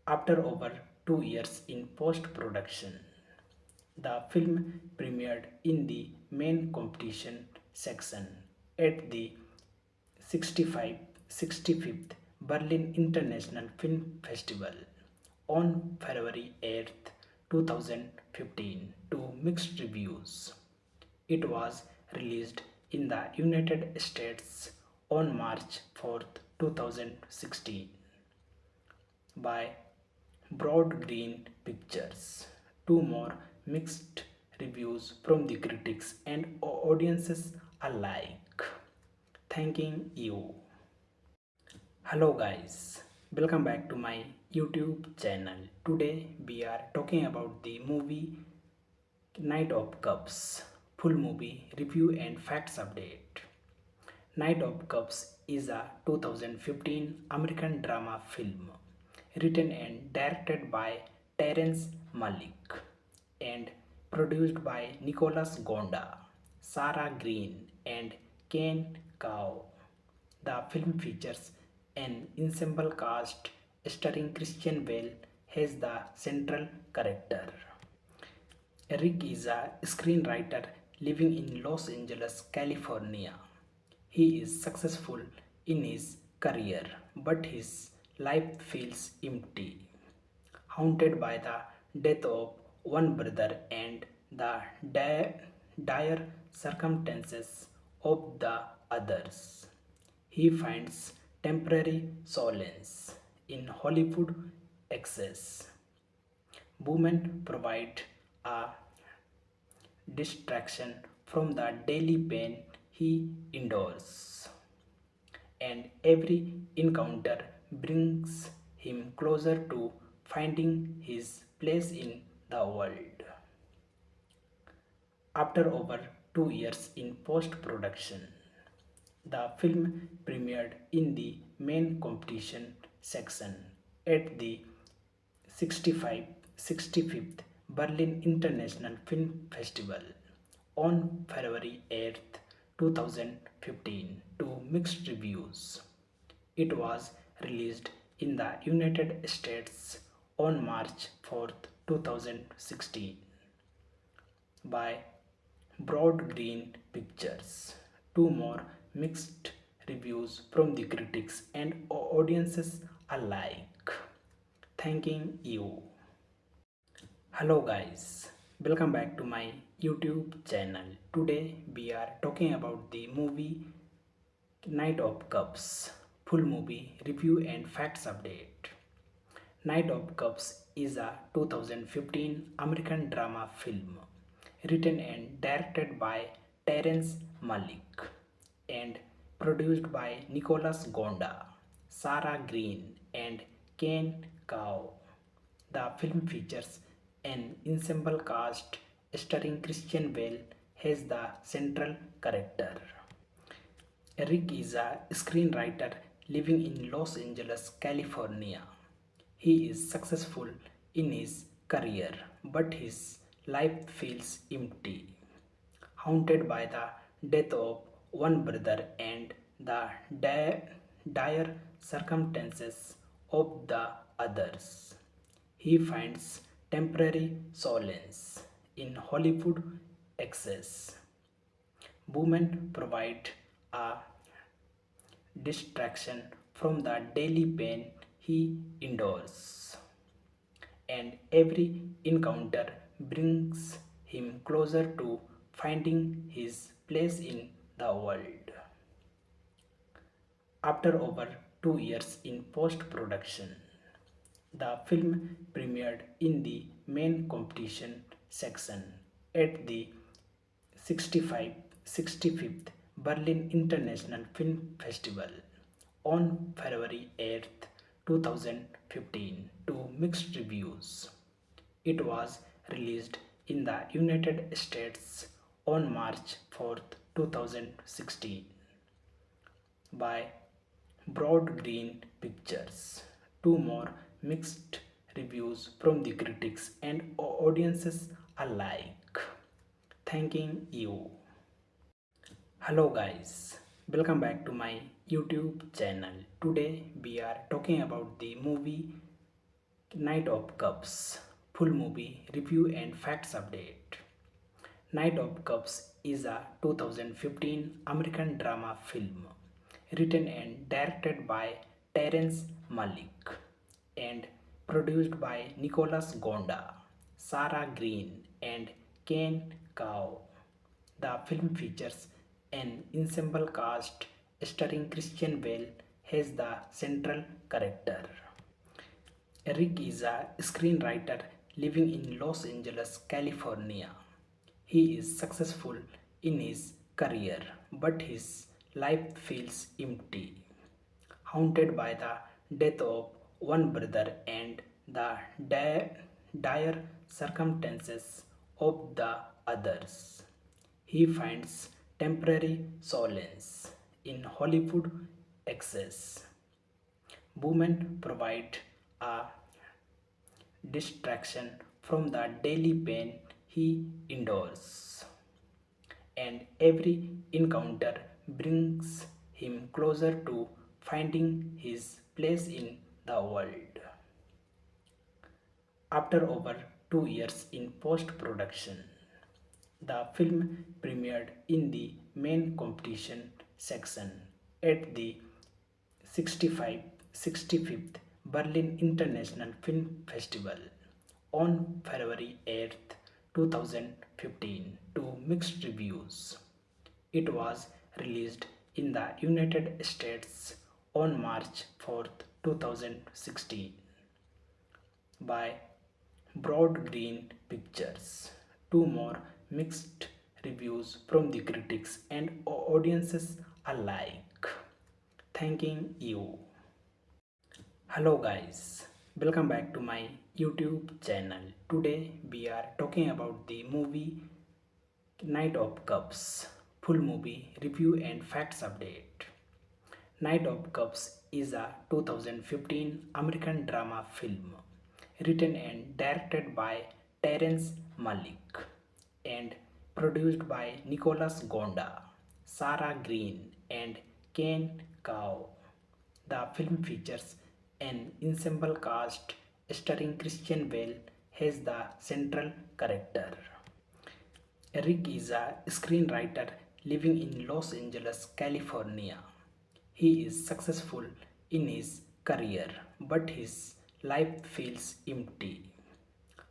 S1: After over 2 years in post production, the film premiered in the main competition section at the 65th Berlin International Film Festival on February 8th, 2015 to mixed reviews. It was released in the United States on March 4th, 2016 by Broad Green Pictures. Two more mixed reviews from the critics and audiences alike. Thanking you. Hello guys, Welcome back to my YouTube channel. Today we are talking about the movie Knight of Cups, full movie review and facts update. Knight of Cups is a 2015 American drama film written and directed by Terrence Malick and produced by Nicholas Gonda, Sarah Green, and Ken Kao. The film features an ensemble cast starring Christian Bale as the central character. Eric is a screenwriter living in Los Angeles, California. He is successful in his career, but his life feels empty, haunted by the death of one brother and the dire circumstances of the others. He finds temporary solace in Hollywood excess. Women provide a distraction from the daily pain he endures, and every encounter brings him closer to finding his place in the world. After over 2 years in post production, the film premiered in the main competition section at the 65th Berlin International Film Festival on February 8th, 2015 to mixed reviews. It was released in the United States on March 4th, 2016 by Broad Green Pictures. Two more mixed reviews from the critics and audiences alike. Thanking you. Hello guys, welcome back to my YouTube channel. Today we are talking about the movie Knight of Cups, full movie review and facts update. Knight of Cups is a 2015 American drama film written and directed by Terrence Malick and produced by Nicholas Gonda, Sarah Green, and Ken Kao. The film features an ensemble cast starring Christian Bale as the central character. Eric is a screenwriter living in Los Angeles, California. He is successful in his career, but his life feels empty, haunted by the death of one brother and the dire circumstances of the others. He finds temporary solace in Hollywood excess. Women provide a distraction from the daily pain he endures, and every encounter brings him closer to finding his place in the world. After over 2 years in post production, the film premiered in the main competition section at the 65th Berlin International Film Festival on February 8th, 2015 to mixed reviews. It was released in the United States on March 4th, 2016 by Broad Green Pictures. Two more mixed reviews from the critics and audiences alike. Thanking you. Hello guys, welcome back to my YouTube channel. Today we are talking about the movie Knight of Cups, full movie review and facts update. Knight of Cups is a 2015 American drama film written and directed by Terrence Malick and produced by Nicholas Gonda, Sarah Green, and Ken Kao. The film features an ensemble cast starring Christian Bale as the central character. Eric is a screenwriter living in Los Angeles, California. He is successful in his career, but his life feels empty, haunted by the death of one brother and the dire circumstances of the others. He finds temporary solace in Hollywood excess. Women provide a distraction from the daily pain he endures, and every encounter brings him closer to finding his place in the world. After over 2 years in post production, the film premiered in the main competition section at the 65th Berlin International Film Festival on February 8th, 2015 to mixed reviews. It was released in the United States on March 4th, 2016 by Broad Green Pictures. Two more mixed reviews from the critics and audiences alike. Thanking you. Hello guys, welcome back to my YouTube channel. Today we are talking about the movie Knight of Cups, full movie review and facts update. Knight of Cups is a 2015 American drama film written and directed by Terrence Malick and produced by Nicholas Gonda, Sarah Green, and Ken Kao. The film features an ensemble cast starring Christian Bale as the central character. Eric is a screenwriter living in Los Angeles, California. He is successful in his career, but his life feels empty,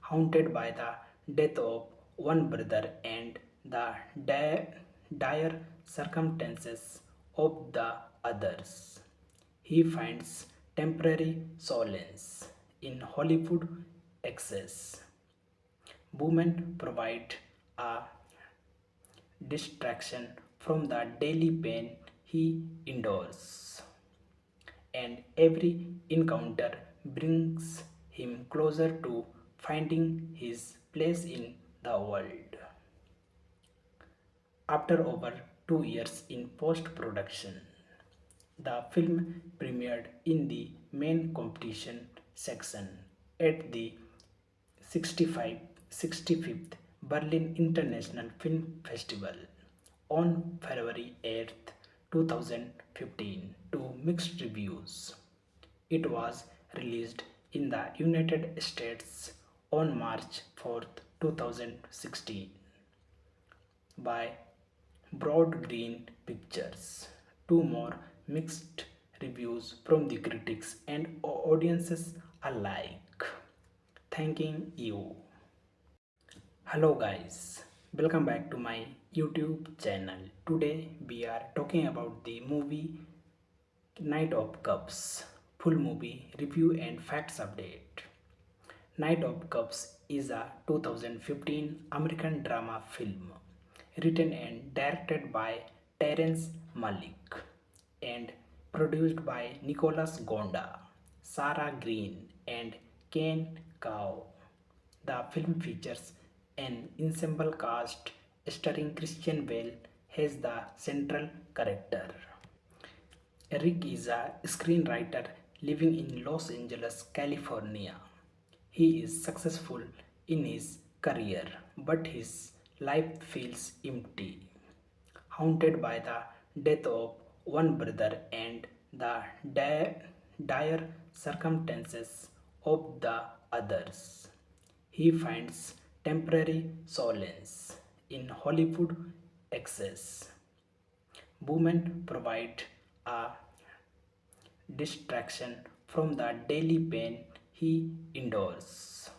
S1: haunted by the death of one brother and the dire circumstances of the others. He finds temporary solace in Hollywood excess. Women provide a distraction from the daily pain he endures, and every encounter brings him closer to finding his place in the world. After over 2 years in post production, the film premiered in the main competition section at the 65th Berlin International Film Festival on February 8th, 2015 to mixed reviews. It was released in the United States on March 4th, 2016 by Broad Green Pictures. Two more mixed reviews from the critics and audiences alike. Thanking you. Hello guys, welcome back to my YouTube channel. Today we are talking about the movie Knight of Cups, full movie review and facts update. Knight of Cups is a 2015 American drama film written and directed by Terrence Malick and produced by Nicholas Gonda, Sarah Green, and Ken Kao. The film features an ensemble cast starring Christian Bale as the central character. Eric is a screenwriter living in Los Angeles, California. He is successful in his career, but his life feels empty, haunted by the death of one brother and the dire circumstances of the others. He finds temporary solace in Hollywood excess. Women provide a distraction from the daily pain he endures,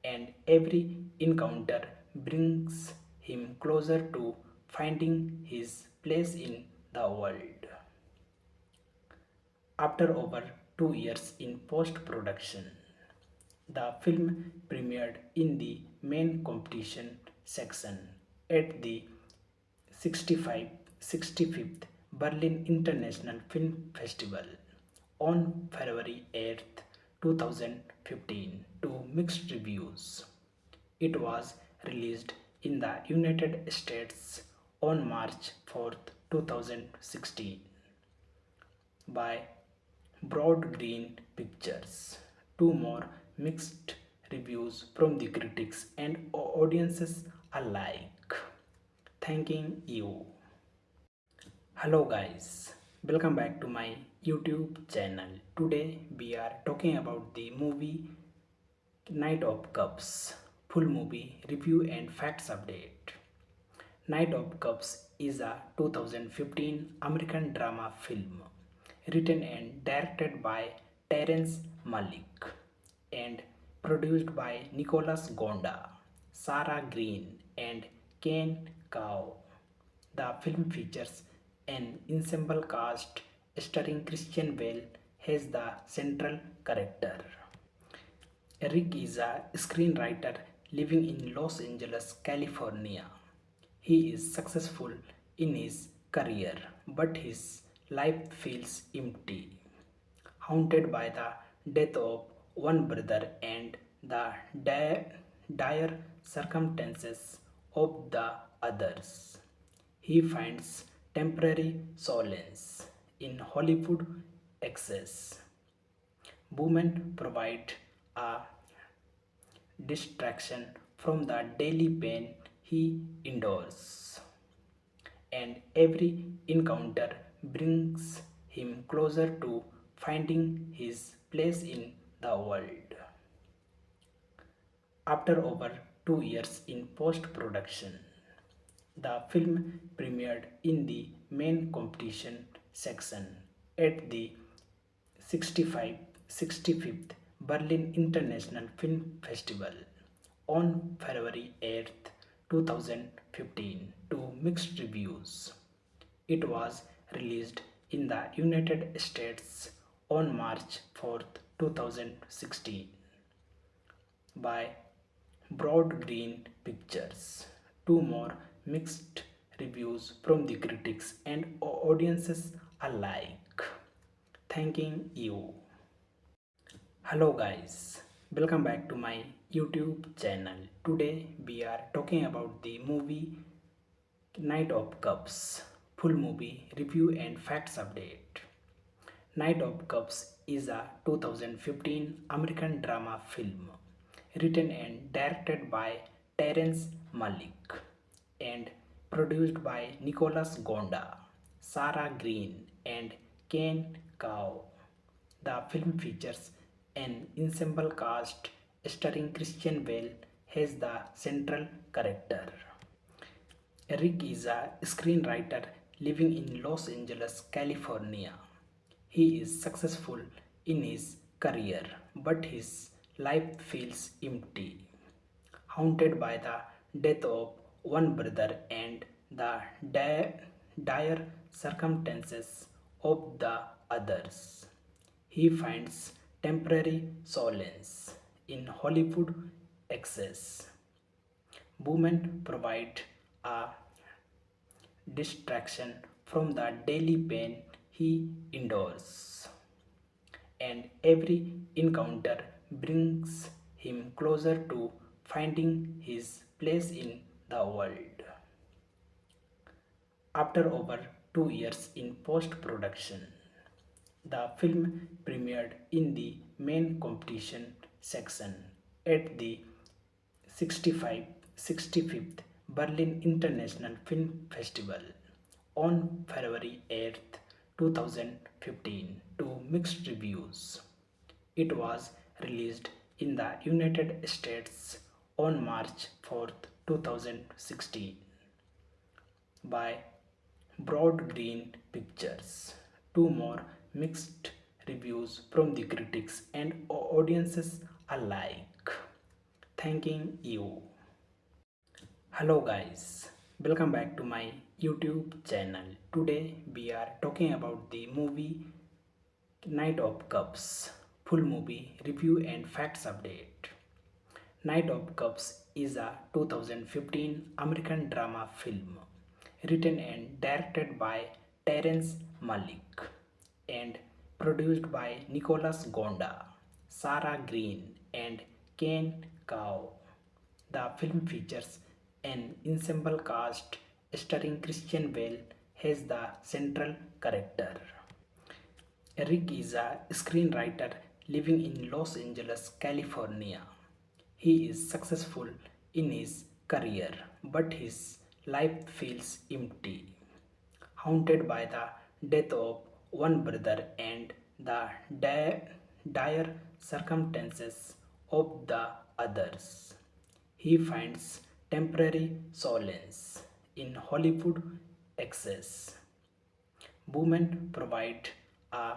S1: and every encounter brings him closer to finding his place in the world. After over 2 years in post production, the film premiered in the main competition section at the 65th Berlin International Film Festival on February 8th, 2015 to mixed reviews. It was released in the United States on March 4th, 2016 by Broad Green Pictures. Two more mixed reviews from the critics and audiences alike. Thanking you. Hello guys, welcome back to my YouTube channel. Today we are talking about the movie Knight of Cups. Full movie review and facts update. Knight of Cups is a 2015 American drama film written and directed by Terrence Malick and produced by Nicholas Gonda, Sarah Green, and Ken Kao. The film features an ensemble cast starring Christian Bale as the central character. Eric is a screenwriter living in Los Angeles, California. He is successful in his career, but his life feels empty, haunted by the death of one brother and the dire circumstances of the others. He finds temporary solace in Hollywood excess. Women provide a distraction from the daily pain he endures, and every encounter brings him closer to finding his place in the world. After over 2 years in post production, the film premiered in the main competition section at the 65th Berlin International Film Festival on February 8th, 2015 to mixed reviews. It was released in the United States on March 4th, 2016 by Broad Green Pictures. Two more mixed reviews from the critics and audiences alike. Thanking you. Hello guys, welcome back to my YouTube channel. Today we are talking about the movie Knight of Cups. Full movie review and facts update. Knight of Cups is a 2015 American drama film written and directed by Terrence Malick and produced by Nicholas Gonda, Sarah Green, and Ken Kao. The film features an ensemble cast starring Christian Bale as the central character. Eric is a screenwriter living in Los Angeles, California. He is successful in his career, but his life feels empty, haunted by the death of one brother and the dire circumstances of the others. He finds temporary solace in Hollywood excess. Women provide a distraction from the daily pain he endures, and every encounter brings him closer to finding his place in the world. After over 2 years in post production, the film premiered in the main competition section at the 65th Berlin International Film Festival on February 8th, 2015 to mixed reviews. It was released in the United States on March 4th, 2016 by Broad Green Pictures. Two more mixed reviews from the critics and audiences alike. Thanking you. Hello guys, welcome back to my YouTube channel. Today we are talking about the movie Knight of Cups. Full movie review and facts update. Knight of Cups is a 2015 American drama film written and directed by Terrence Malick and produced by Nicholas Gonda, Sarah Green, and Ken Kao. The film features an ensemble cast starring Christian Bale as the central character. Eric is a screenwriter living in Los Angeles, California. He is successful in his career, but his life feels empty, haunted by the death of one brother and the dire circumstances of the others. He finds temporary solace in Hollywood excess. Women provide a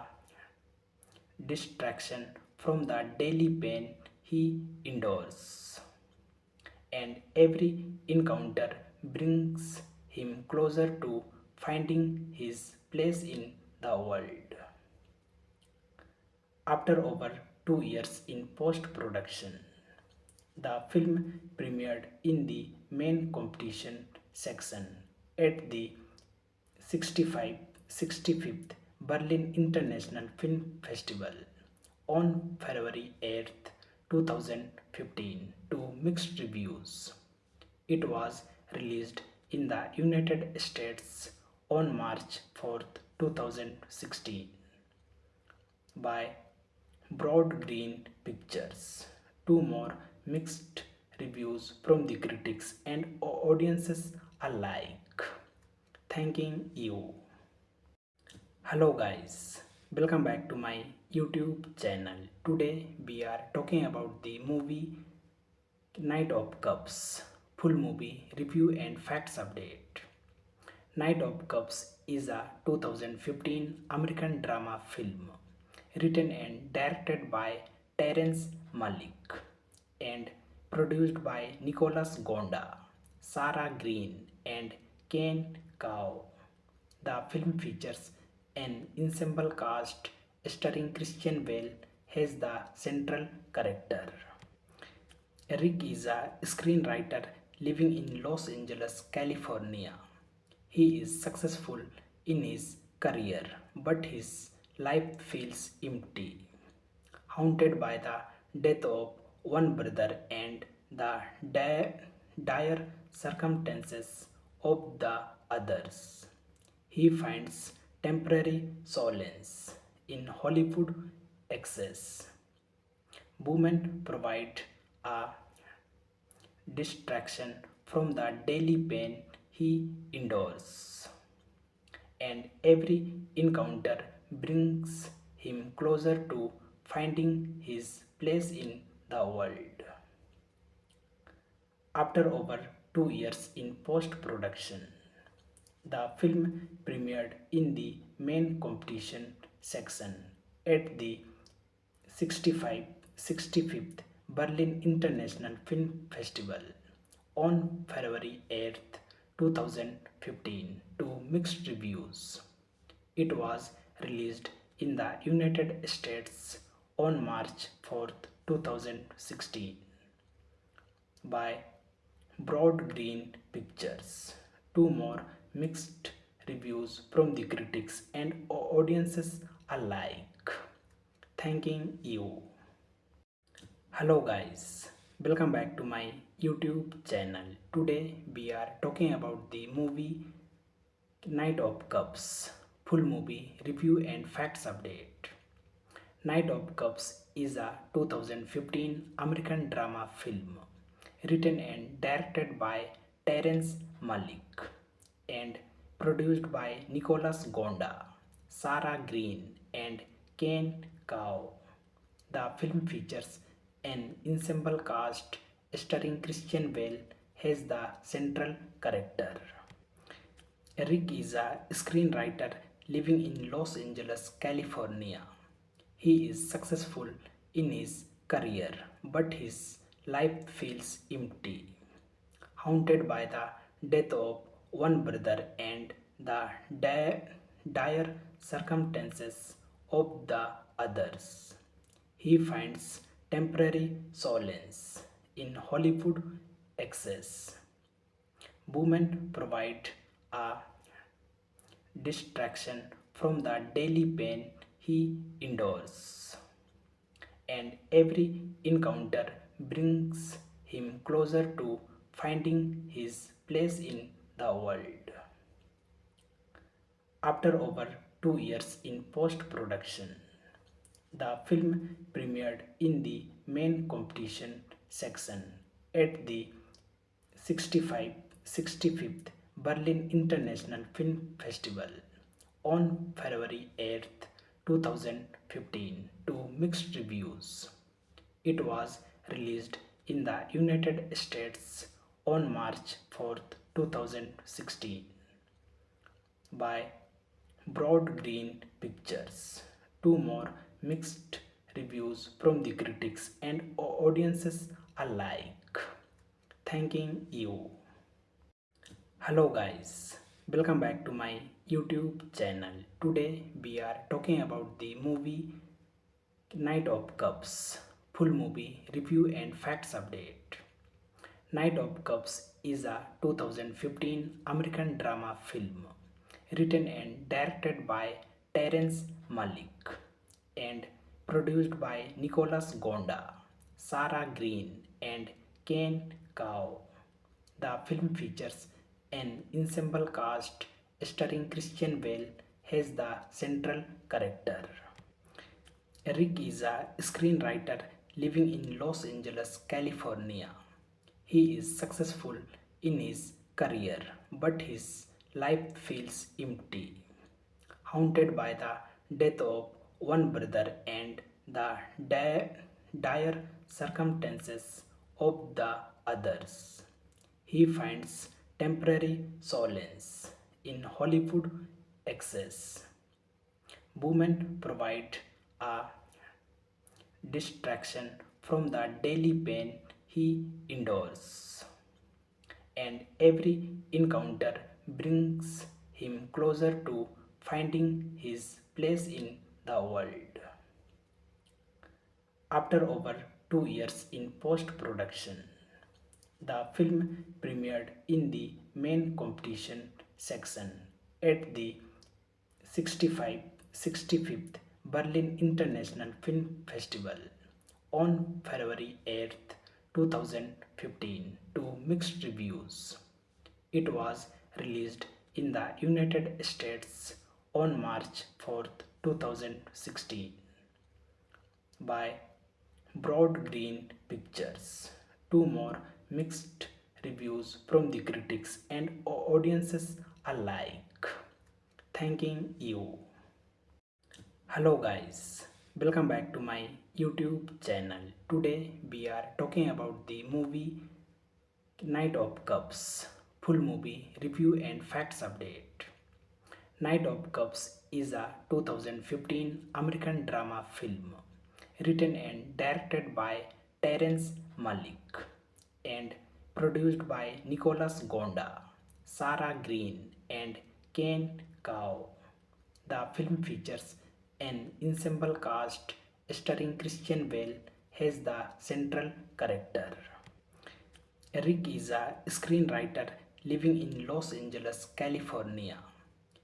S1: distraction from the daily pain he endures, and every encounter brings him closer to finding his place in the world. After over 2 years in post production, the film premiered in the main competition section at the 65th Berlin International Film Festival on February 8, 2015 to mixed reviews. It was released in the United States on March 4, 2016 by Broad Green Pictures. Two more mixed reviews from the critics and audiences alike. Thanking you. Hello guys, welcome back to my YouTube channel. Today we are talking about the movie Knight of Cups, full movie review and facts update. Knight of Cups is a 2015 American drama film written and directed by Terrence Malick and produced by Nicholas Gonda, Sarah Green, and Ken Kao. The film features an ensemble cast starring Christian Bale as the central character. Eric is a screenwriter living in Los Angeles, California. He is successful in his career, but his life feels empty, haunted by the death of one brother and the dire circumstances of the others. He finds temporary solace in Hollywood excess. Women provide a distraction from the daily pain he endures, and every encounter brings him closer to finding his place in the world. After over 2 years in post production, the film premiered in the main competition section at the 65th Berlin International Film Festival on February 8, 2015 to mixed reviews. It was released in the United States on March 4, 2016 by Broad Green Pictures. Two more mixed reviews from the critics and audiences alike. Thanking you. Hello guys, welcome back to my YouTube channel. Today we are talking about the movie Knight of Cups, full movie review and facts update. Knight of Cups is a 2015 American drama film written and directed by Terrence Malick and produced by Nicholas Gonda, Sarah Green, and Ken Kao. The film features an ensemble cast starring Christian Bale as the central character. Eric is a screenwriter living in Los Angeles, California. He is successful in his career, but his life feels empty, haunted by the death of one brother and the dire circumstances of the others. He finds temporary solace in Hollywood excess. Women provide a distraction from the daily pain he endures, and every encounter brings him closer to finding his place in the world. After over 2 years in post production, the film premiered in the main competition section at the 65th Berlin International Film Festival on February 8th, 2015 to mixed reviews. It was released in the United States on March 4th, 2016 by Broad Green Pictures. Two more mixed reviews from the critics and audiences alike. Thanking you. Hello guys, welcome back to my YouTube channel. Today we are talking about the movie Knight of Cups. Full movie review and facts update. Knight of Cups is a 2015 American drama film written and directed by Terrence Malick and produced by Nicholas Gonda, Sarah Green, and Ken Kao. The film features an ensemble cast starring Christian Bale as the central character. Eric is a screenwriter living in Los Angeles, California. He is successful in his career, but his life feels empty, haunted by the death of one brother and the dire circumstances of the others. He finds temporary solace in Hollywood excess. Women provide a distraction from the daily pain he endures, and every encounter brings him closer to finding his place in the world. After over 2 years in post production, the film premiered in the main competition section at the 65th Berlin International Film Festival on February 8th, 2015 to mixed reviews. It was released in the United States on March 4th, 2016 by Broad Green Pictures. Two more mixed reviews from the critics and audiences alike. Thanking you. Hello guys, welcome back to my YouTube channel. Today we are talking about the movie Knight of Cups. Full movie review and facts update. Knight of Cups is a 2015 American drama film written and directed by Terrence Malick and produced by Nicholas Gonda, Sarah Green, and Ken Kao. The film features an ensemble cast starring Christian Bale as the central character. Eric is a screenwriter living in Los Angeles, California.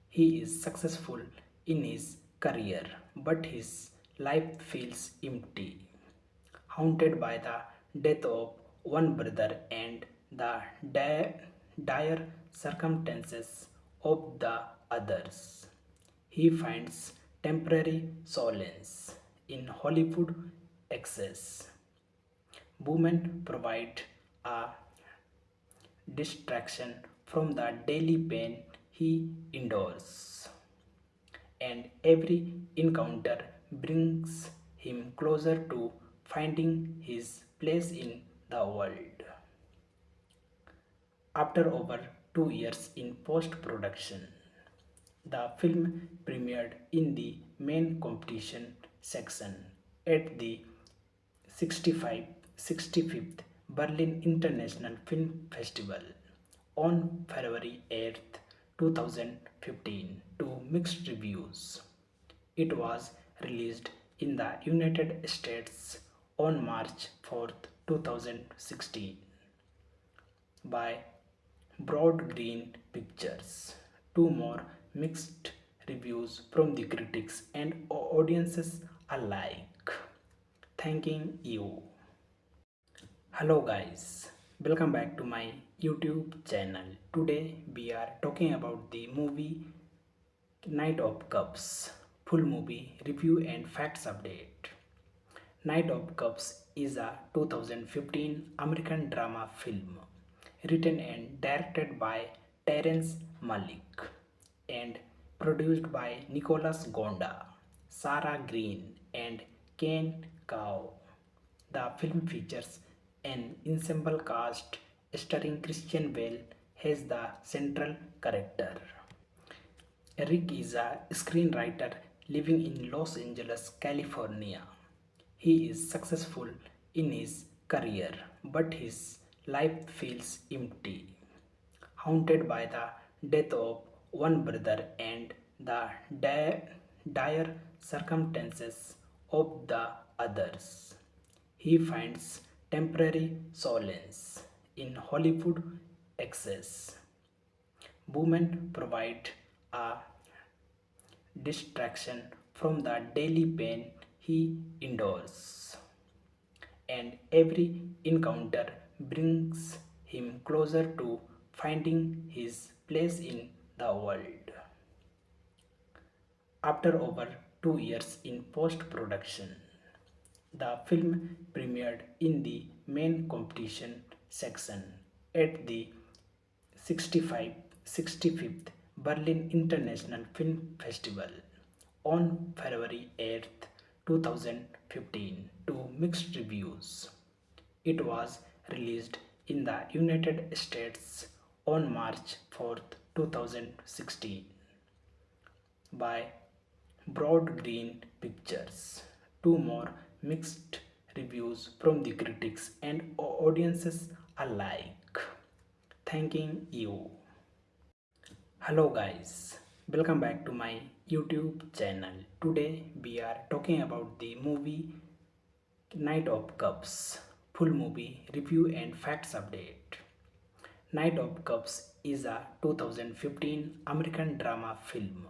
S1: He is successful in his career, but his life feels empty, haunted by the death of one brother and the dire circumstances of the others. He finds temporary solace in Hollywood excess. Women provide a distraction from the daily pain he endures, and every encounter brings him closer to finding his place in the world. After over 2 years in post production, the film premiered in the main competition section at the 65th Berlin International Film Festival on February 8th, 2015 to mixed reviews. It was released in the United States on March 4th, 2016 by Broad Green Pictures. Two more mixed reviews from the critics and audiences alike. Thanking you. Hello guys, welcome back to my YouTube channel. Today we are talking about the movie Knight of Cups, full movie review and facts update. Knight of Cups is a 2015 American drama film written and directed by Terrence Malick and produced by Nicholas Gonda, Sarah Green, and Ken Kao. The film features an ensemble cast starring Christian Bale as the central character. Eric is a screenwriter living in Los Angeles, California. He is successful in his career, but his life feels empty, haunted by the death of one brother and the dire circumstances of the others. He finds temporary solace in Hollywood excess. Women provide a distraction from the daily pain he endures, and every encounter brings him closer to finding his place in the world. After over 2 years in post production, the film premiered in the main competition section at the 65th Berlin International Film Festival on February 8, 2015 to mixed reviews. It was released in the United States on March 4, 2016 by Broad Green Pictures. Two more mixed reviews from the critics and audiences alike. Thanking you. Hello guys, welcome back to my YouTube channel. Today we are talking about the movie Knight of Cups, full movie review and facts update. Knight of Cups is a 2015 American drama film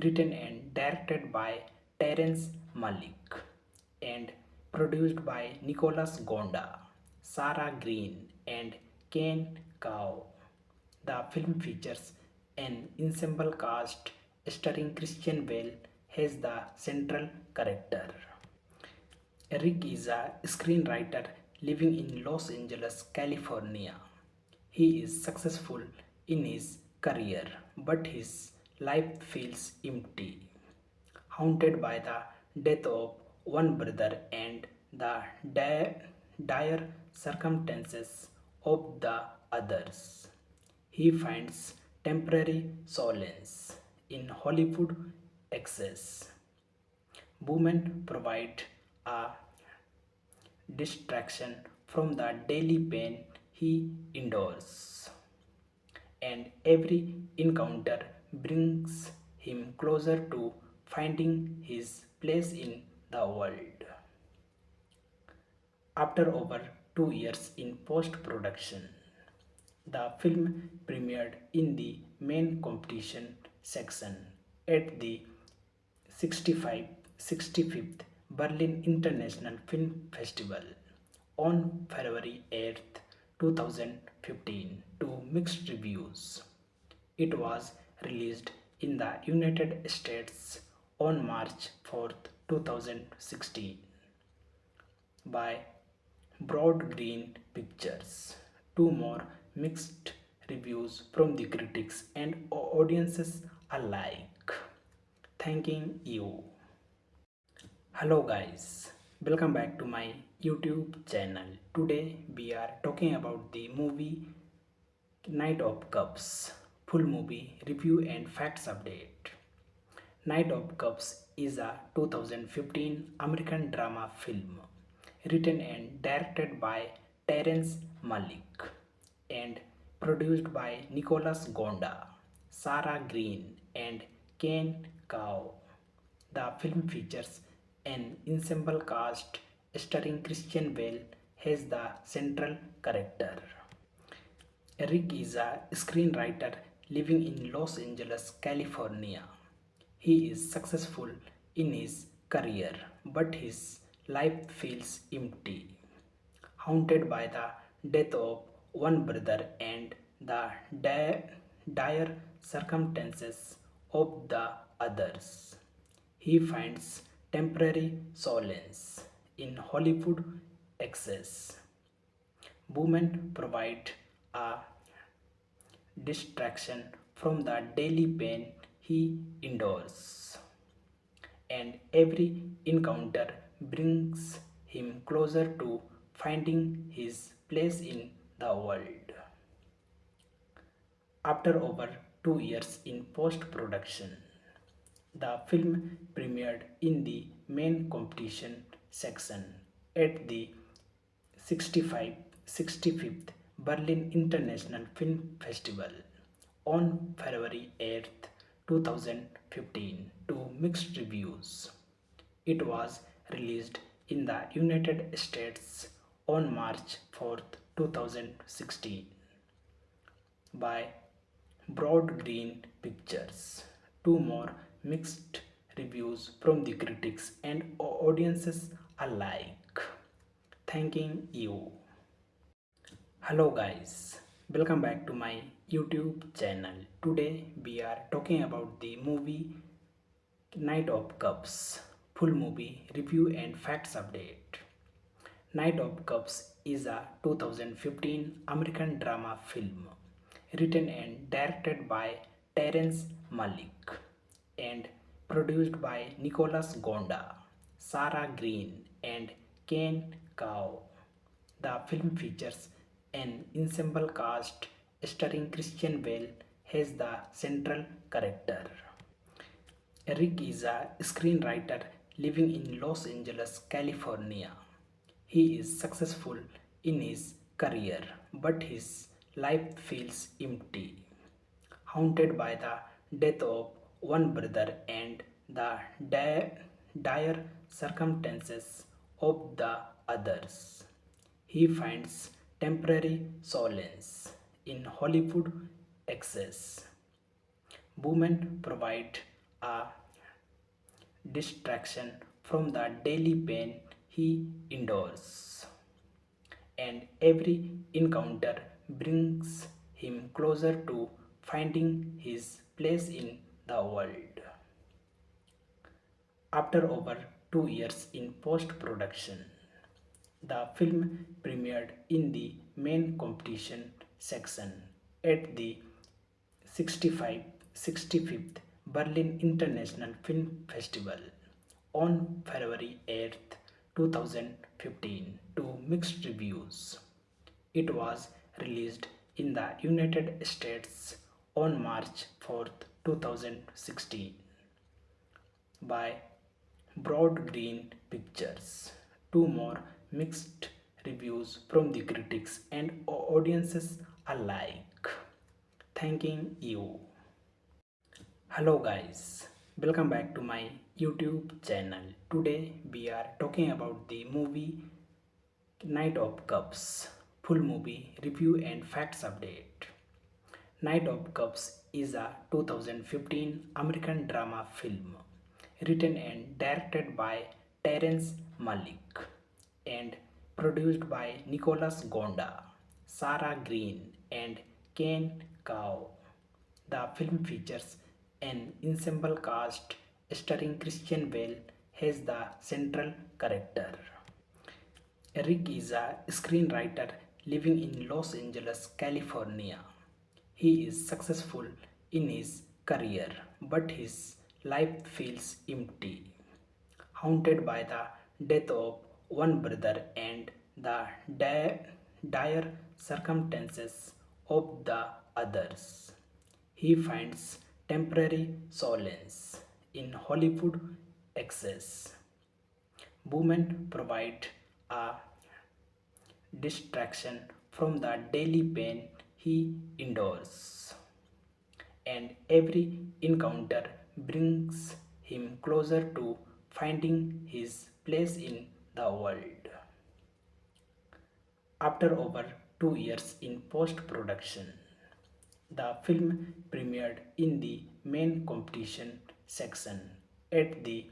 S1: written and directed by Terrence Malick and produced by Nicholas Gonda, Sarah Green, and Ken Kao. The film features an ensemble cast starring Christian Bale as the central character. Eric is a screenwriter living in Los Angeles, California. He is successful in his career, but his life feels empty, haunted by the death of one brother and the dire circumstances of the others. He finds temporary solace in Hollywood excess. Women provide a distraction from the daily pain he endures, and every encounter brings him closer to finding his place in the world. After over 2 years in post production, the film premiered in the main competition section at the 65th Berlin International Film Festival on February 8, 2015 to mixed reviews. It was released in the United States on March 4, 2016 by Broad Green Pictures. Two more mixed reviews from the critics and audiences alike. Thanking you. Hello guys, welcome back to my YouTube channel. Today we are talking about the movie Knight of Cups, full movie review and facts update. Knight of Cups is a 2015 American drama film written and directed by Terrence Malick and produced by Nicholas Gonda, Sarah Green, and Ken Kao. The film features an ensemble cast starring Christian Bale as the central character. Eric is a screenwriter living in Los Angeles, California. He is successful in his career, but his life feels empty, haunted by the death of one brother and the dire circumstances of the others. He finds temporary solace in Hollywood excess. Women provide a distraction from the daily pain he endures, and every encounter brings him closer to finding his place in the world. After over 2 years in post production, the film premiered in the main competition section at the 65th Berlin International Film Festival on February 8, 2015 to mixed reviews. It was released in the United States on March 4, 2016 by Broad Green Pictures. Two more mixed reviews from the critics and audiences alike. Thanking you. Hello guys, welcome back to my YouTube channel. Today we are talking about the movie Knight of Cups. Full movie review and facts update. Knight of Cups is a 2015 American drama film written and directed by Terrence Malick and produced by Nicholas Gonda, Sarah Green, and Ken Kao. The film features an ensemble cast starring Christian Bale as the central character. Eric is a screenwriter living in Los Angeles, California. He is successful in his career, but his life feels empty, haunted by the death of one brother and the dire circumstances of the others. He finds temporary solace in Hollywood excess. Women provide a distraction from the daily pain he endures, and every encounter brings him closer to finding his place in the world. After over 2 years in post production, the film premiered in the main competition section at the 65th Berlin International Film Festival on February 8, 2015 to mixed reviews. It was released in the United States on March 4, 2016 by Broad Green Pictures. Two more mixed reviews from the critics and audiences alike. Thanking you. Hello guys, welcome back to my YouTube channel. Today we are talking about the movie Knight of Cups. Full movie review and facts update. Knight of Cups is a 2015 American drama film written and directed by Terrence Malick and produced by Nicholas Gonda, Sarah Green, and Ken Kao. The film features an ensemble cast starring Christian Bale as the central character. Eric is a screenwriter living in Los Angeles, California. He is successful in his career, but his life feels empty, haunted by the death of one brother and the dire circumstances of the others. He finds temporary solace in Hollywood excess. Women provide a distraction from the daily pain he endures, and every encounter brings him closer to finding his place in the world. After over 2 years in post production, the film premiered in the main competition section at the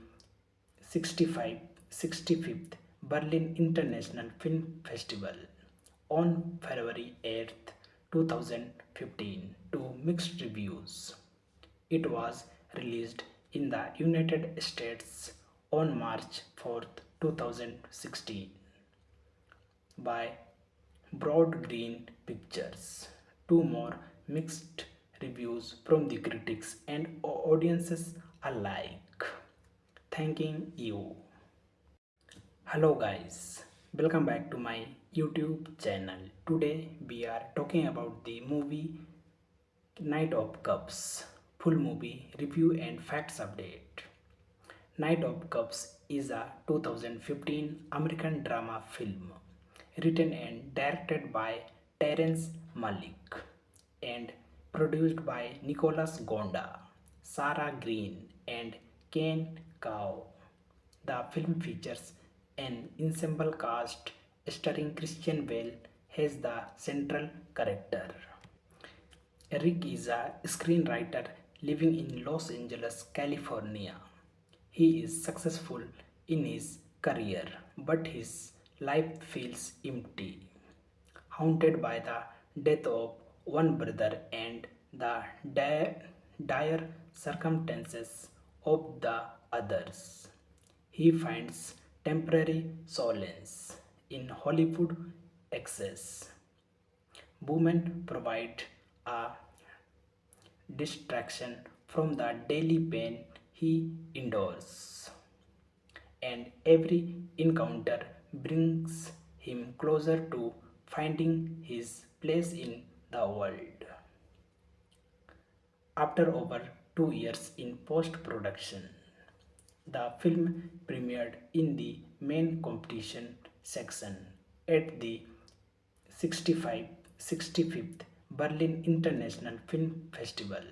S1: 65th Berlin International Film Festival on February 8th, 2015 to mixed reviews. It was released in the United States on March 4th, 2016 by Broad Green Pictures. Two more mixed reviews from the critics and audiences alike. Thanking you. Hello guys, welcome back to my YouTube channel. Today we are talking about the movie Knight of Cups. Full movie review and facts update. Knight of Cups is a 2015 American drama film written and directed by Terrence Malick and produced by Nicholas Gonda, Sarah Green, and Ken Kao. The film features an ensemble cast starring Christian Bale as the central character. Eric is a screenwriter living in Los Angeles, California. He is successful in his career, but his life feels empty, haunted by the death of one brother and the dire circumstances of the others. He finds temporary solace in Hollywood excess. Women provide a distraction from the daily pain he endures, and every encounter brings him closer to finding his place in the world. After over 2 years in post production, the film premiered in the main competition section at the 65th Berlin International Film Festival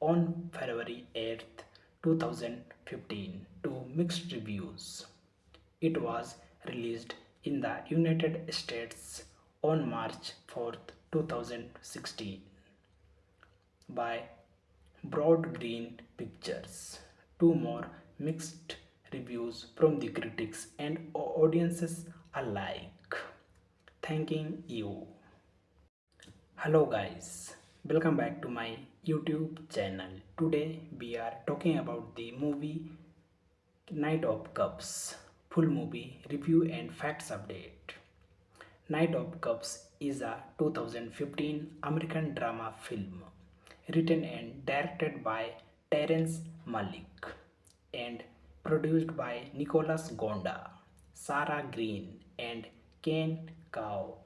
S1: on February 8th, 2015 to mixed reviews. It was released in the United States on March 4th, 2016 by Broad Green Pictures. Two more mixed reviews from the critics and audiences alike. Thanking you. Hello guys, welcome back to my YouTube channel. Today we are talking about the movie Knight of Cups. Full movie review and facts update. Knight of Cups is a 2015 American drama film written and directed by Terrence Malick and produced by Nicholas Gonda, Sarah Green, and Ken Kao.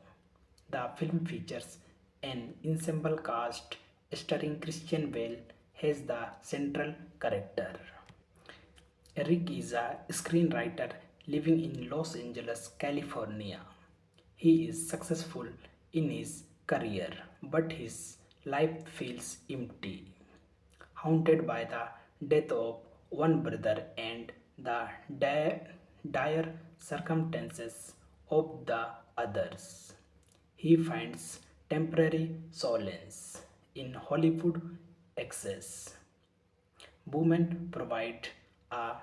S1: The film features an ensemble cast starring Christian Bale as the central character. Eric is a screenwriter living in Los Angeles, California. He is successful in his career, but his life feels empty, haunted by the death of one brother and the dire circumstances of the others. He finds temporary solace in Hollywood excess. Women provide a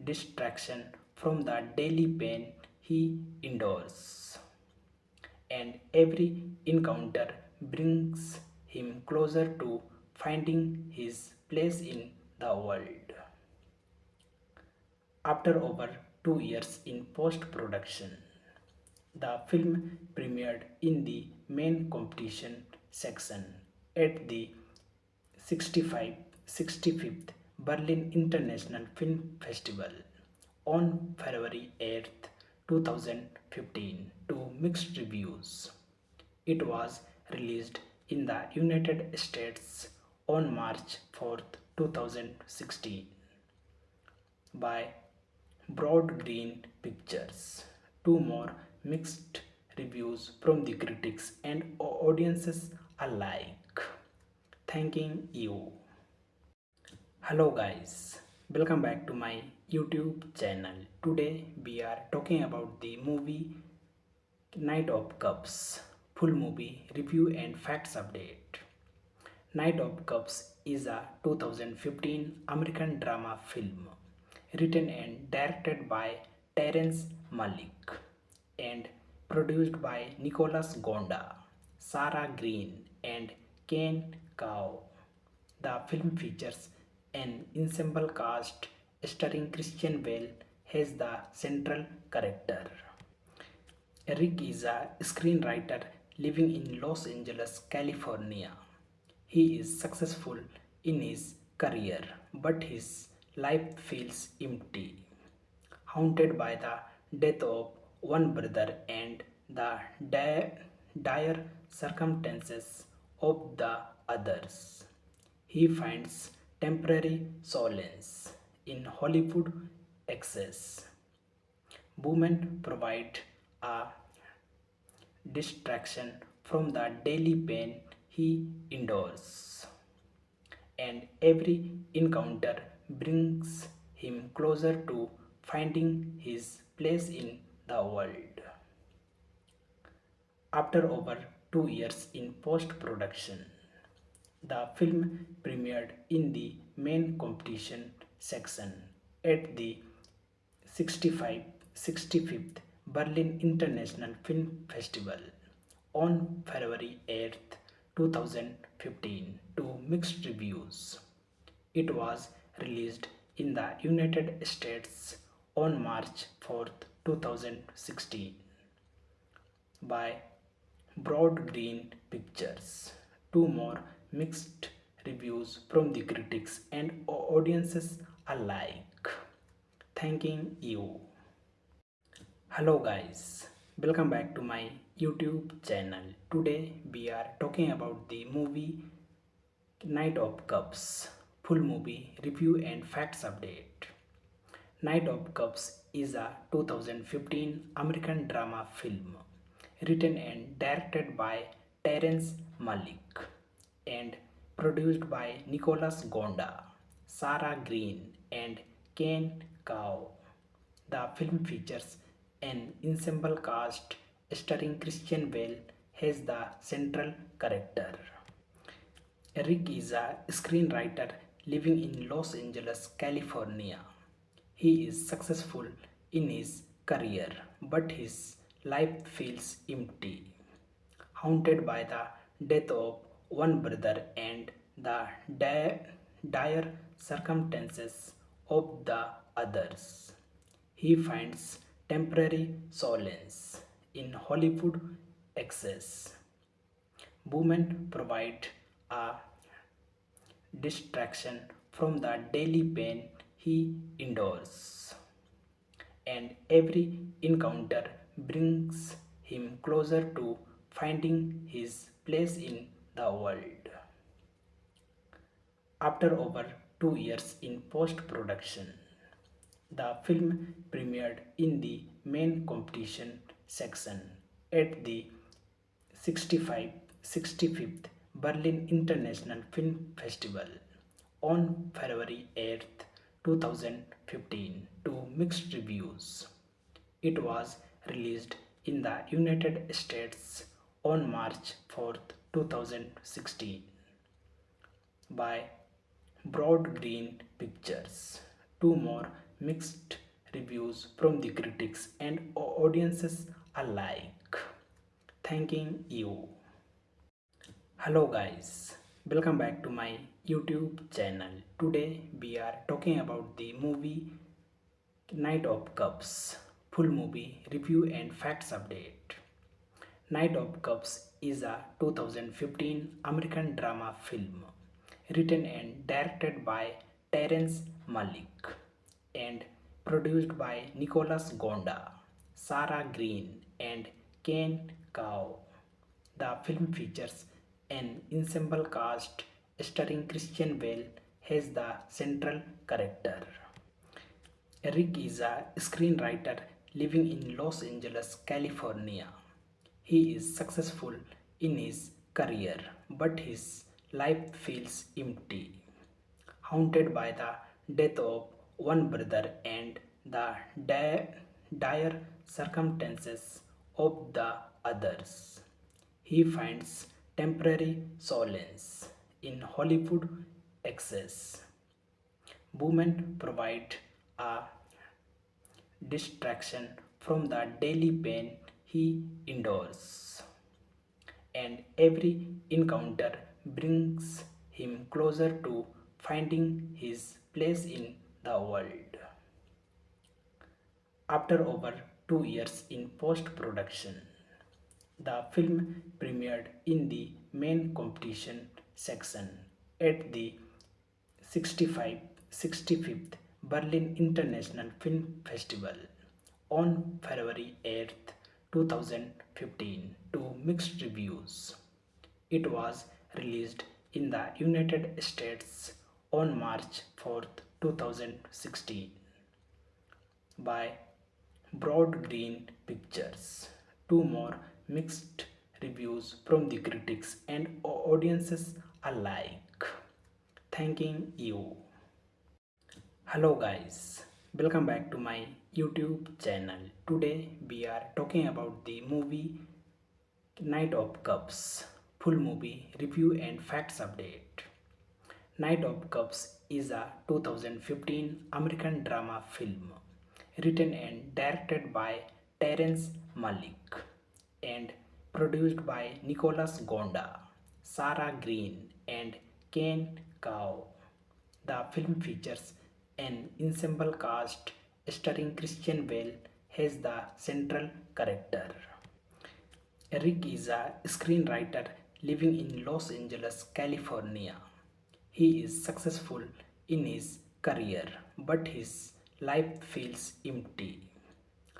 S1: distraction from the daily pain he endures, and every encounter brings him closer to finding his place in the world. After over 2 years in post production, the film premiered in the main competition section at the 65th Berlin International Film Festival on February 8th, 2015 to mixed reviews. It was released in the United States on March 4th, 2016 by Broad Green Pictures. Two more mixed reviews from the critics and audiences alike. Thanking you. Hello guys, welcome back to my YouTube channel. Today we are talking about the movie Knight of Cups. Full movie review and facts update. Knight of Cups is a 2015 American drama film written and directed by Terrence Malick and produced by Nicholas Gonda, Sarah Green, and Ken Kao. The film features an ensemble cast starring Christian Bale as the central character. Eric is a screenwriter living in Los Angeles, California. He is successful in his career, but his life feels empty, haunted by the death of one brother and the dire circumstances of the others. He finds temporary solace in Hollywood excess. Women provide a distraction from the daily pain he endures, and every encounter brings him closer to finding his place in the world. After over 2 years in post production, the film premiered in the main competition section at the 65th Berlin International Film Festival on February 8, 2015 to mixed reviews. It was released in the United States on March 4, 2016 by Broad Green Pictures. Two more mixed reviews from the critics and audiences alike. Thanking you. Hello guys, welcome back to my YouTube channel. Today we are talking about the movie Knight of Cups. Full movie review and facts update. Knight of Cups is a 2015 American drama film written and directed by Terrence Malick and produced by Nicholas Gonda, Sarah Green, and Ken Kao. The film features an ensemble cast starring Christian Bale as the central character. Eric is a screenwriter living in Los Angeles, California. He is successful in his career, but his life feels empty, haunted by the death of one brother and the dire circumstances of the others. He finds temporary solace in Hollywood excess. Women provide a distraction from the daily pain he endures, and every encounter brings him closer to finding his place in the world. After over 2 years in post production, the film premiered in the main competition section at the 65th Berlin International Film Festival on February 8, 2015 to mixed reviews. It was released in the United States on March 4, 2016 by Broad Green Pictures. Two more mixed reviews from the critics and audiences alike. Thanking you. Hello guys, welcome back to my YouTube channel. Today we are talking about the movie Knight of Cups. Full movie review and facts update. Knight of Cups is a 2015 American drama film written and directed by Terrence Malick and produced by Nicholas Gonda, Sarah Green, and Ken Kao. The film features an ensemble cast starring Christian Bale as the central character. Eric is a screenwriter living in Los Angeles, California. He is successful in his career, but his life feels empty, haunted by the death of one brother and the dire circumstances of the others. He finds temporary solace in Hollywood excess. Women provide a distraction from the daily pain he endures, and every encounter brings him closer to finding his place in the world. After over 2 years in post production, the film premiered in the main competition section at the 65th Berlin International Film Festival on February 8th, 2015 to mixed reviews. It was released in the United States on March 4th, 2016 by Broad Green Pictures. Two more mixed reviews from the critics and audiences alike. Thanking you. Hello guys, welcome back to my YouTube channel. Today we are talking about the movie Knight of Cups. Full movie review and facts update. Knight of Cups is a 2015 American drama film written and directed by Terrence Malick and produced by Nicholas Gonda, Sarah Green, and Ken Kao. The film features an ensemble cast starring Christian Bale as the central character. Eric is a screenwriter living in Los Angeles, California. He is successful in his career, but his life feels empty,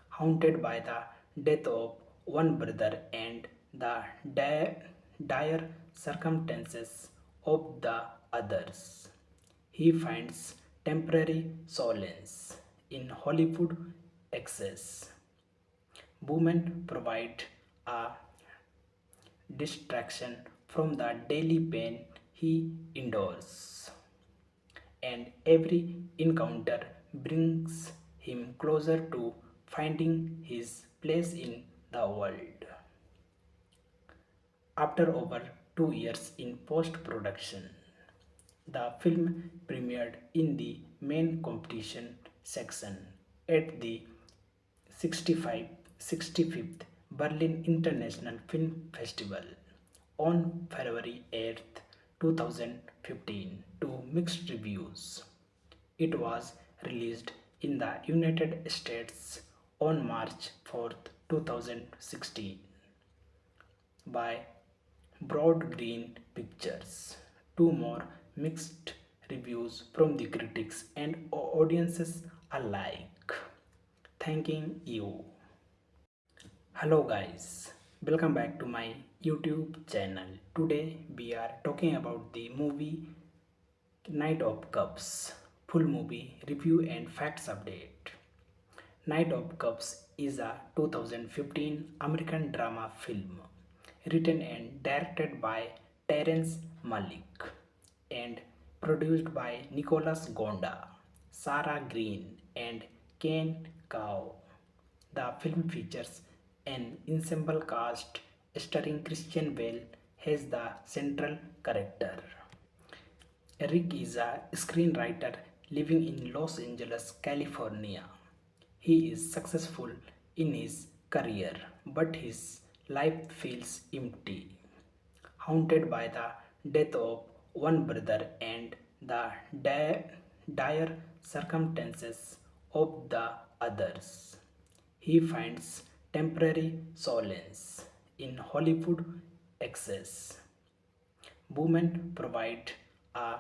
S1: haunted by the death of one brother and the dire circumstances of the others. He finds temporary solace in Hollywood excess. Women provide a distraction from the daily pain he endures, and every encounter brings him closer to finding his place in the world. After over 2 years in post production, the film premiered in the main competition section at the 65th Berlin International Film Festival on February 8th, 2015 to mixed reviews. It was released in the United States on March 4th, 2016 by Broad Green Pictures. Two more mixed reviews from the critics and audiences alike. Thanking you. Hello guys, welcome back to my YouTube channel. Today we are talking about the movie Knight of Cups. Full movie review and facts update. Knight of Cups is a 2015 American drama film written and directed by Terrence Malick and produced by Nicholas Gonda, Sarah Green, and Ken Kao. The film features an ensemble cast starring Christian Bale as the central character. Eric is a screenwriter living in Los Angeles, California. He is successful in his career, but his life feels empty, haunted by the death of one brother and the dire circumstances of the others. He finds temporary solace in Hollywood excess. Women provide a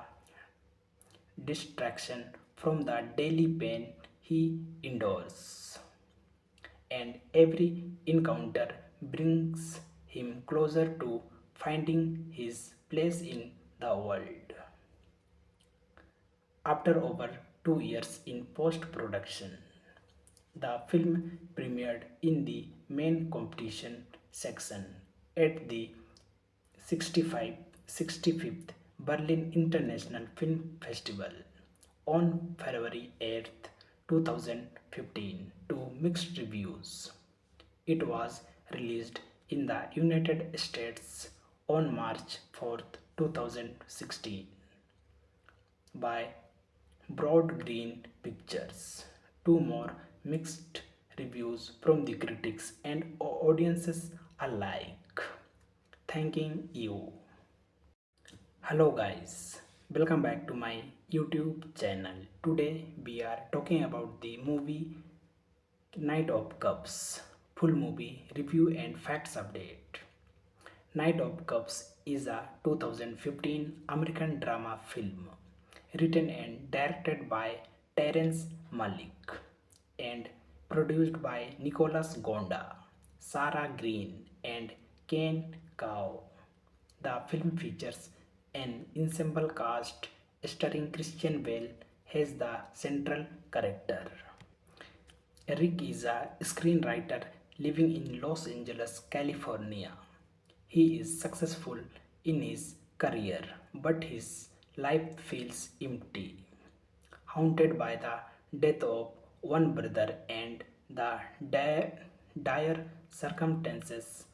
S1: distraction from the daily pain he endures, and every encounter brings him closer to finding his place in the world. After over 2 years in post production, the film premiered in the main competition section at the 65th Berlin International Film Festival on February 8th, 2015 to mixed reviews. It was released in the United States on March 2016 by Broad Green Pictures. Two more mixed reviews from the critics and audiences alike. Thanking you. Hello guys, welcome back to my YouTube channel. Today we are talking about the movie Knight of Cups. Full movie review and facts update. Knight of Cups is a 2015 American drama film written and directed by Terrence Malick and produced by Nicholas Gonda, Sarah Green, and Ken Kao. The film features an ensemble cast starring Christian Bale as the central character. Eric is a screenwriter living in Los Angeles, California. He is successful in his career, but his life feels empty, haunted by the death of one brother and the dire circumstances